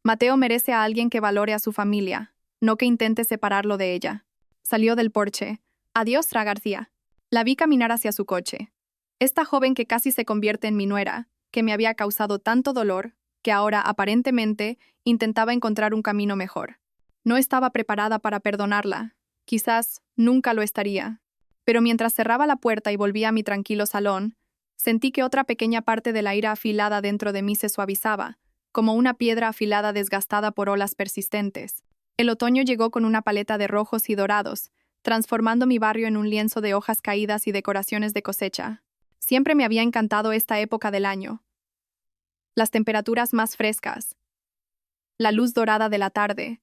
Mateo merece a alguien que valore a su familia, no que intente separarlo de ella. Salió del porche. Adiós, Sra. García. La vi caminar hacia su coche. Esta joven que casi se convierte en mi nuera, que me había causado tanto dolor, que ahora, aparentemente, intentaba encontrar un camino mejor. No estaba preparada para perdonarla. Quizás nunca lo estaría. Pero mientras cerraba la puerta y volvía a mi tranquilo salón, sentí que otra pequeña parte de la ira afilada dentro de mí se suavizaba, como una piedra afilada desgastada por olas persistentes. El otoño llegó con una paleta de rojos y dorados, transformando mi barrio en un lienzo de hojas caídas y decoraciones de cosecha. Siempre me había encantado esta época del año. Las temperaturas más frescas, la luz dorada de la tarde,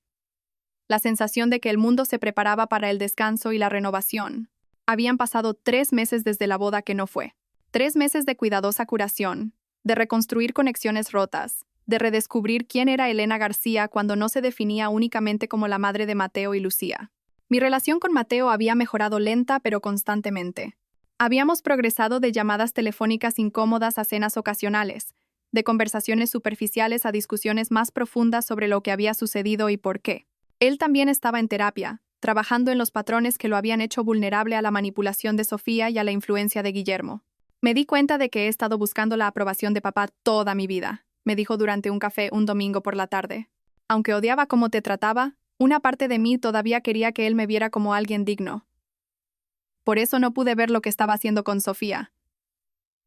la sensación de que el mundo se preparaba para el descanso y la renovación. Habían pasado 3 meses desde la boda que no fue. 3 meses de cuidadosa curación, de reconstruir conexiones rotas, de redescubrir quién era Elena García cuando no se definía únicamente como la madre de Mateo y Lucía. Mi relación con Mateo había mejorado lenta pero constantemente. Habíamos progresado de llamadas telefónicas incómodas a cenas ocasionales, de conversaciones superficiales a discusiones más profundas sobre lo que había sucedido y por qué. Él también estaba en terapia, trabajando en los patrones que lo habían hecho vulnerable a la manipulación de Sofía y a la influencia de Guillermo. Me di cuenta de que he estado buscando la aprobación de papá toda mi vida, me dijo durante un café un domingo por la tarde. Aunque odiaba cómo te trataba, una parte de mí todavía quería que él me viera como alguien digno. Por eso no pude ver lo que estaba haciendo con Sofía.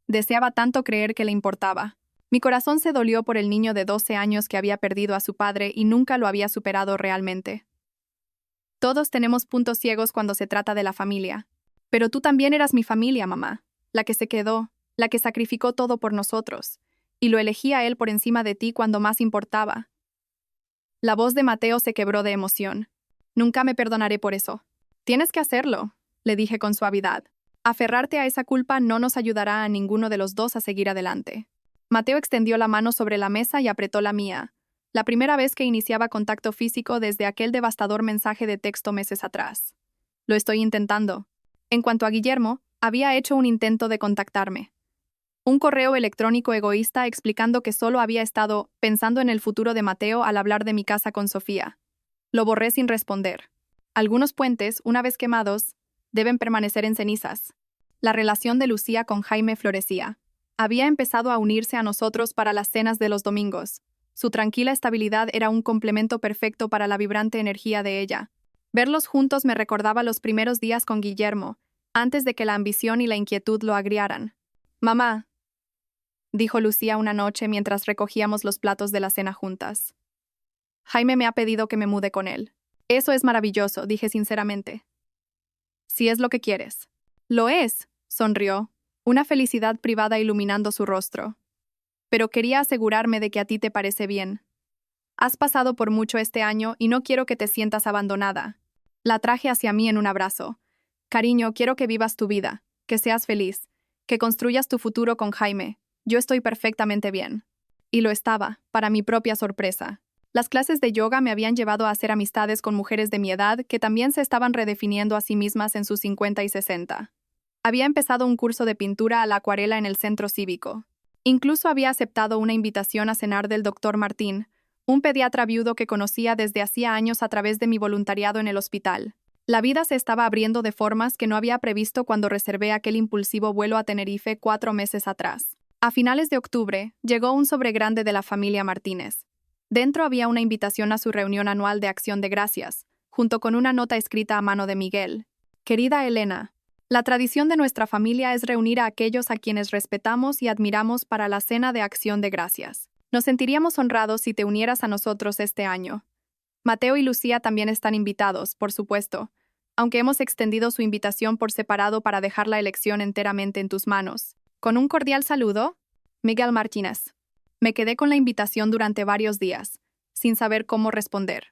Deseaba tanto creer que le importaba. Mi corazón se dolió por el niño de 12 años que había perdido a su padre y nunca lo había superado realmente. Todos tenemos puntos ciegos cuando se trata de la familia. Pero tú también eras mi familia, mamá. La que se quedó, la que sacrificó todo por nosotros. Y lo elegí a él por encima de ti cuando más importaba. La voz de Mateo se quebró de emoción. Nunca me perdonaré por eso. Tienes que hacerlo, le dije con suavidad. Aferrarte a esa culpa no nos ayudará a ninguno de los dos a seguir adelante. Mateo extendió la mano sobre la mesa y apretó la mía. La primera vez que iniciaba contacto físico desde aquel devastador mensaje de texto meses atrás. Lo estoy intentando. En cuanto a Guillermo, había hecho un intento de contactarme. Un correo electrónico egoísta explicando que solo había estado pensando en el futuro de Mateo al hablar de mi casa con Sofía. Lo borré sin responder. Algunos puentes, una vez quemados, deben permanecer en cenizas. La relación de Lucía con Jaime florecía. Había empezado a unirse a nosotros para las cenas de los domingos. Su tranquila estabilidad era un complemento perfecto para la vibrante energía de ella. Verlos juntos me recordaba los primeros días con Guillermo, antes de que la ambición y la inquietud lo agriaran. «Mamá», dijo Lucía una noche mientras recogíamos los platos de la cena juntas. «Jaime me ha pedido que me mude con él». «Eso es maravilloso», dije sinceramente. «Si es lo que quieres». «Lo es», sonrió, una felicidad privada iluminando su rostro. «Pero quería asegurarme de que a ti te parece bien. Has pasado por mucho este año y no quiero que te sientas abandonada». La traje hacia mí en un abrazo. «Cariño, quiero que vivas tu vida, que seas feliz, que construyas tu futuro con Jaime. Yo estoy perfectamente bien». Y lo estaba, para mi propia sorpresa. Las clases de yoga me habían llevado a hacer amistades con mujeres de mi edad que también se estaban redefiniendo a sí mismas en sus 50 y 60. Había empezado un curso de pintura a la acuarela en el centro cívico. Incluso había aceptado una invitación a cenar del doctor Martín, un pediatra viudo que conocía desde hacía años a través de mi voluntariado en el hospital. La vida se estaba abriendo de formas que no había previsto cuando reservé aquel impulsivo vuelo a Tenerife 4 meses atrás. A finales de octubre, llegó un sobre grande de la familia Martínez. Dentro había una invitación a su reunión anual de Acción de Gracias, junto con una nota escrita a mano de Miguel. Querida Elena, la tradición de nuestra familia es reunir a aquellos a quienes respetamos y admiramos para la cena de Acción de Gracias. Nos sentiríamos honrados si te unieras a nosotros este año. Mateo y Lucía también están invitados, por supuesto, aunque hemos extendido su invitación por separado para dejar la elección enteramente en tus manos. Con un cordial saludo, Miguel Martínez. Me quedé con la invitación durante varios días, sin saber cómo responder.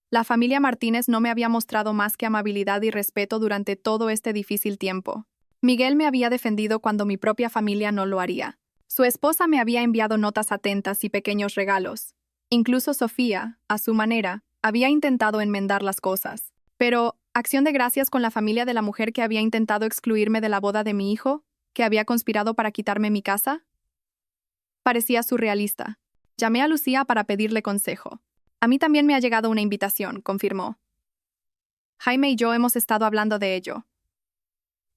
La familia Martínez no me había mostrado más que amabilidad y respeto durante todo este difícil tiempo. Miguel me había defendido cuando mi propia familia no lo haría. Su esposa me había enviado notas atentas y pequeños regalos. Incluso Sofía, a su manera, había intentado enmendar las cosas. Pero, ¿acción de gracias con la familia de la mujer que había intentado excluirme de la boda de mi hijo, que había conspirado para quitarme mi casa? Parecía surrealista. Llamé a Lucía para pedirle consejo. A mí también me ha llegado una invitación, confirmó. Jaime y yo hemos estado hablando de ello.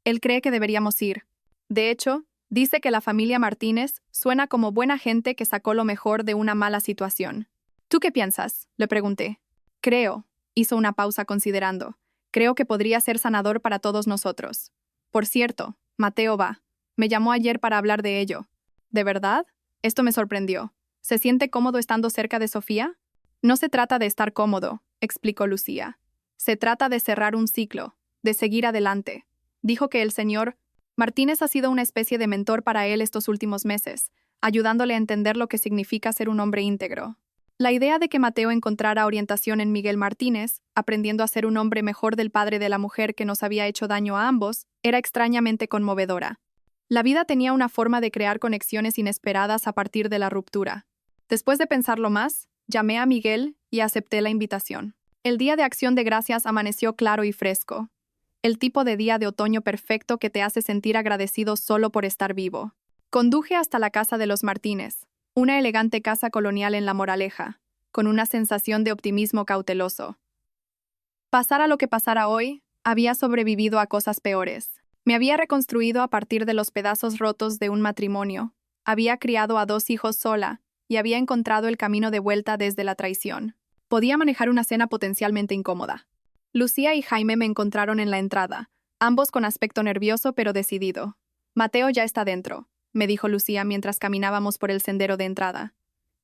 Él cree que deberíamos ir. De hecho, dice que la familia Martínez suena como buena gente que sacó lo mejor de una mala situación. ¿Tú qué piensas?, le pregunté. Creo, hizo una pausa considerando. Creo que podría ser sanador para todos nosotros. Por cierto, Mateo va. Me llamó ayer para hablar de ello. ¿De verdad? Esto me sorprendió. ¿Se siente cómodo estando cerca de Sofía? No se trata de estar cómodo, explicó Lucía. Se trata de cerrar un ciclo, de seguir adelante. Dijo que el señor Martínez ha sido una especie de mentor para él estos últimos meses, ayudándole a entender lo que significa ser un hombre íntegro. La idea de que Mateo encontrara orientación en Miguel Martínez, aprendiendo a ser un hombre mejor del padre de la mujer que nos había hecho daño a ambos, era extrañamente conmovedora. La vida tenía una forma de crear conexiones inesperadas a partir de la ruptura. Después de pensarlo más, llamé a Miguel y acepté la invitación. El día de Acción de Gracias amaneció claro y fresco. El tipo de día de otoño perfecto que te hace sentir agradecido solo por estar vivo. Conduje hasta la casa de los Martínez, una elegante casa colonial en La Moraleja, con una sensación de optimismo cauteloso. Pasara lo que pasara hoy, había sobrevivido a cosas peores. Me había reconstruido a partir de los pedazos rotos de un matrimonio, había criado a 2 hijos sola y había encontrado el camino de vuelta desde la traición. Podía manejar una cena potencialmente incómoda. Lucía y Jaime me encontraron en la entrada, ambos con aspecto nervioso pero decidido. Mateo ya está dentro, me dijo Lucía mientras caminábamos por el sendero de entrada.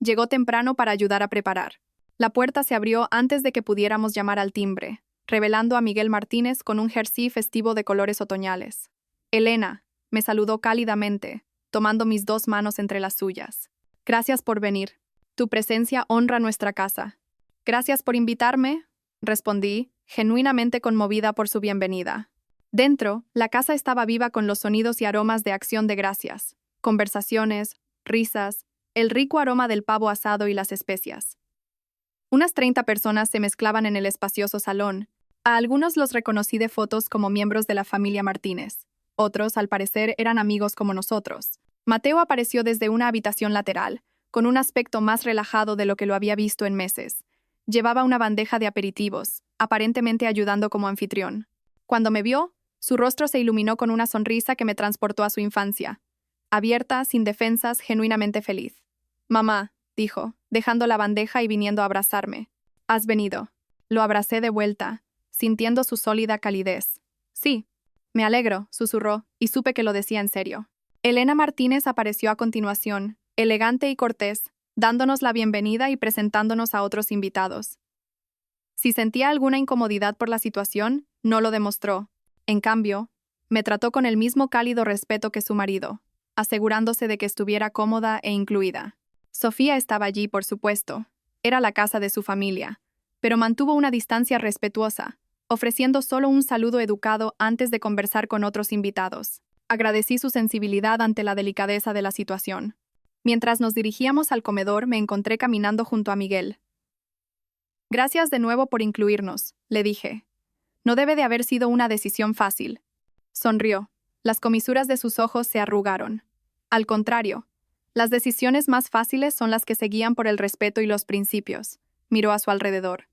Llegó temprano para ayudar a preparar. La puerta se abrió antes de que pudiéramos llamar al timbre, revelando a Miguel Martínez con un jersey festivo de colores otoñales. Elena, me saludó cálidamente, tomando mis 2 manos entre las suyas. Gracias por venir. Tu presencia honra nuestra casa. Gracias por invitarme, respondí, genuinamente conmovida por su bienvenida. Dentro, la casa estaba viva con los sonidos y aromas de Acción de Gracias, conversaciones, risas, el rico aroma del pavo asado y las especias. Unas 30 personas se mezclaban en el espacioso salón. A algunos los reconocí de fotos como miembros de la familia Martínez. Otros, al parecer, eran amigos como nosotros. Mateo apareció desde una habitación lateral, con un aspecto más relajado de lo que lo había visto en meses. Llevaba una bandeja de aperitivos, aparentemente ayudando como anfitrión. Cuando me vio, su rostro se iluminó con una sonrisa que me transportó a su infancia. Abierta, sin defensas, genuinamente feliz. «Mamá», dijo, dejando la bandeja y viniendo a abrazarme. «Has venido». Lo abracé de vuelta, sintiendo su sólida calidez. «Sí». «Me alegro», susurró, y supe que lo decía en serio. Elena Martínez apareció a continuación, elegante y cortés, dándonos la bienvenida y presentándonos a otros invitados. Si sentía alguna incomodidad por la situación, no lo demostró. En cambio, me trató con el mismo cálido respeto que su marido, asegurándose de que estuviera cómoda e incluida. Sofía estaba allí, por supuesto. Era la casa de su familia, pero mantuvo una distancia respetuosa, ofreciendo solo un saludo educado antes de conversar con otros invitados. Agradecí su sensibilidad ante la delicadeza de la situación. Mientras nos dirigíamos al comedor, me encontré caminando junto a Miguel. Gracias de nuevo por incluirnos, le dije. No debe de haber sido una decisión fácil. Sonrió. Las comisuras de sus ojos se arrugaron. Al contrario, las decisiones más fáciles son las que se guían por el respeto y los principios. Miró a su alrededor.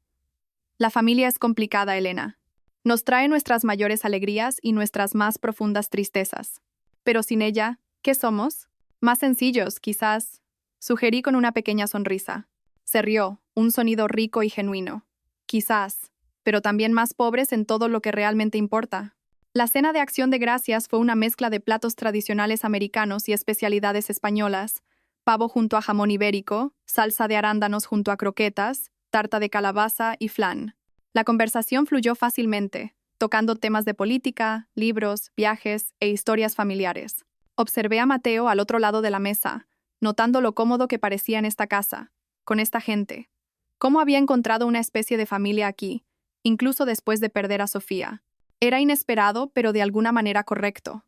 La familia es complicada, Elena. Nos trae nuestras mayores alegrías y nuestras más profundas tristezas. Pero sin ella, ¿qué somos? Más sencillos, quizás. Sugerí con una pequeña sonrisa. Se rió, un sonido rico y genuino. Quizás, pero también más pobres en todo lo que realmente importa. La cena de Acción de Gracias fue una mezcla de platos tradicionales americanos y especialidades españolas: pavo junto a jamón ibérico, salsa de arándanos junto a croquetas, tarta de calabaza y flan. La conversación fluyó fácilmente, tocando temas de política, libros, viajes e historias familiares. Observé a Mateo al otro lado de la mesa, notando lo cómodo que parecía en esta casa, con esta gente. Cómo había encontrado una especie de familia aquí, incluso después de perder a Sofía. Era inesperado, pero de alguna manera correcto.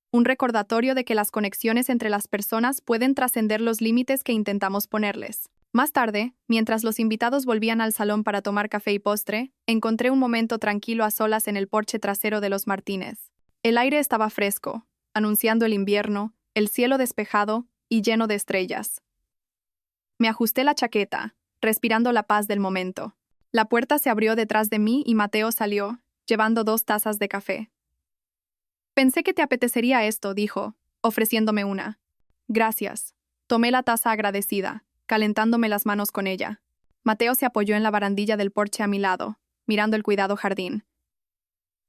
Un recordatorio de que las conexiones entre las personas pueden trascender los límites que intentamos ponerles. Más tarde, mientras los invitados volvían al salón para tomar café y postre, encontré un momento tranquilo a solas en el porche trasero de los Martínez. El aire estaba fresco, anunciando el invierno, el cielo despejado y lleno de estrellas. Me ajusté la chaqueta, respirando la paz del momento. La puerta se abrió detrás de mí y Mateo salió, llevando 2 tazas de café. Pensé que te apetecería esto, dijo, ofreciéndome una. Gracias. Tomé la taza agradecida, calentándome las manos con ella. Mateo se apoyó en la barandilla del porche a mi lado, mirando el cuidado jardín.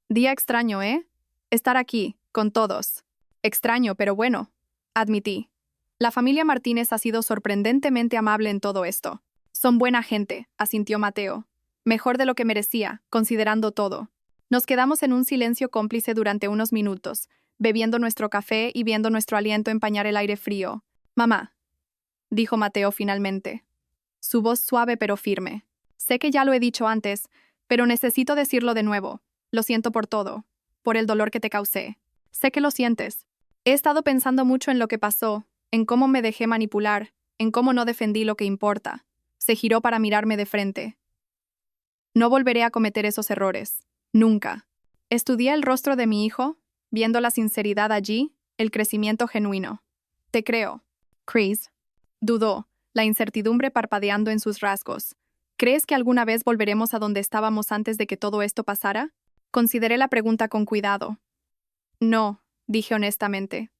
Día extraño, ¿eh? Estar aquí, con todos. Extraño, pero bueno, admití. La familia Martínez ha sido sorprendentemente amable en todo esto. Son buena gente, asintió Mateo. Mejor de lo que merecía, considerando todo. Nos quedamos en un silencio cómplice durante unos minutos, bebiendo nuestro café y viendo nuestro aliento empañar el aire frío. Mamá, dijo Mateo finalmente. Su voz suave pero firme. Sé que ya lo he dicho antes, pero necesito decirlo de nuevo. Lo siento por todo, por el dolor que te causé. Sé que lo sientes. He estado pensando mucho en lo que pasó, en cómo me dejé manipular, en cómo no defendí lo que importa. Se giró para mirarme de frente. No volveré a cometer esos errores. Nunca. Estudié el rostro de mi hijo, viendo la sinceridad allí, el crecimiento genuino. Te creo. Chris. Dudó, la incertidumbre parpadeando en sus rasgos. ¿Crees que alguna vez volveremos a donde estábamos antes de que todo esto pasara? Consideré la pregunta con cuidado. No, dije honestamente.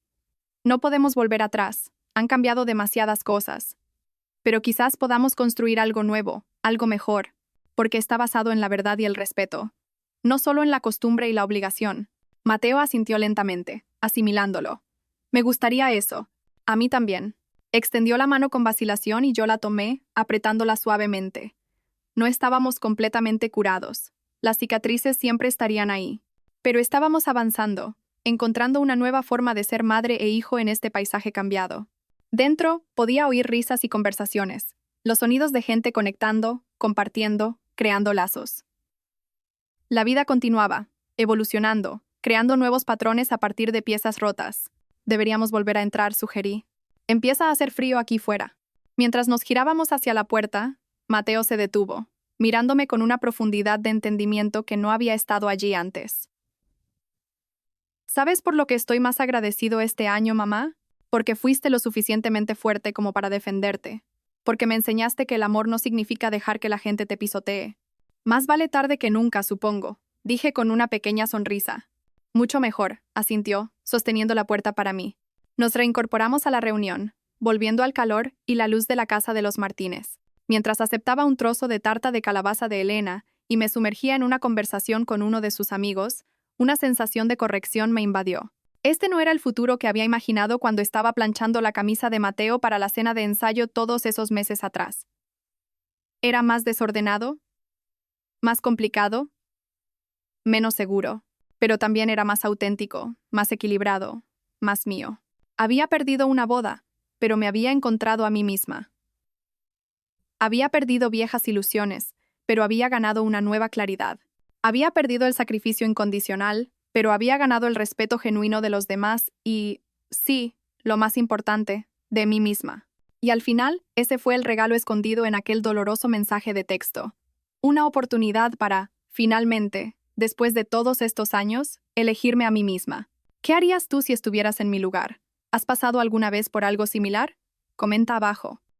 No podemos volver atrás. Han cambiado demasiadas cosas. Pero quizás podamos construir algo nuevo, algo mejor, porque está basado en la verdad y el respeto. No solo en la costumbre y la obligación. Mateo asintió lentamente, asimilándolo. Me gustaría eso. A mí también. Extendió la mano con vacilación y yo la tomé, apretándola suavemente. No estábamos completamente curados. Las cicatrices siempre estarían ahí. Pero estábamos avanzando, encontrando una nueva forma de ser madre e hijo en este paisaje cambiado. Dentro, podía oír risas y conversaciones, los sonidos de gente conectando, compartiendo, creando lazos. La vida continuaba, evolucionando, creando nuevos patrones a partir de piezas rotas. Deberíamos volver a entrar, sugerí. Empieza a hacer frío aquí fuera. Mientras nos girábamos hacia la puerta, Mateo se detuvo, mirándome con una profundidad de entendimiento que no había estado allí antes. ¿Sabes por lo que estoy más agradecido este año, mamá? Porque fuiste lo suficientemente fuerte como para defenderte. Porque me enseñaste que el amor no significa dejar que la gente te pisotee. Más vale tarde que nunca, supongo, dije con una pequeña sonrisa. Mucho mejor, asintió, sosteniendo la puerta para mí. Nos reincorporamos a la reunión, volviendo al calor y la luz de la casa de los Martínez, mientras aceptaba un trozo de tarta de calabaza de Elena y me sumergía en una conversación con uno de sus amigos. Una sensación de corrección me invadió. Este no era el futuro que había imaginado cuando estaba planchando la camisa de Mateo para la cena de ensayo todos esos meses atrás. Era más desordenado, más complicado, menos seguro, pero también era más auténtico, más equilibrado, más mío. Había perdido una boda, pero me había encontrado a mí misma. Había perdido viejas ilusiones, pero había ganado una nueva claridad. Había perdido el sacrificio incondicional, pero había ganado el respeto genuino de los demás y, sí, lo más importante, de mí misma. Y al final, ese fue el regalo escondido en aquel doloroso mensaje de texto. Una oportunidad para, finalmente, después de todos estos años, elegirme a mí misma. ¿Qué harías tú si estuvieras en mi lugar? ¿Has pasado alguna vez por algo similar? Comenta abajo.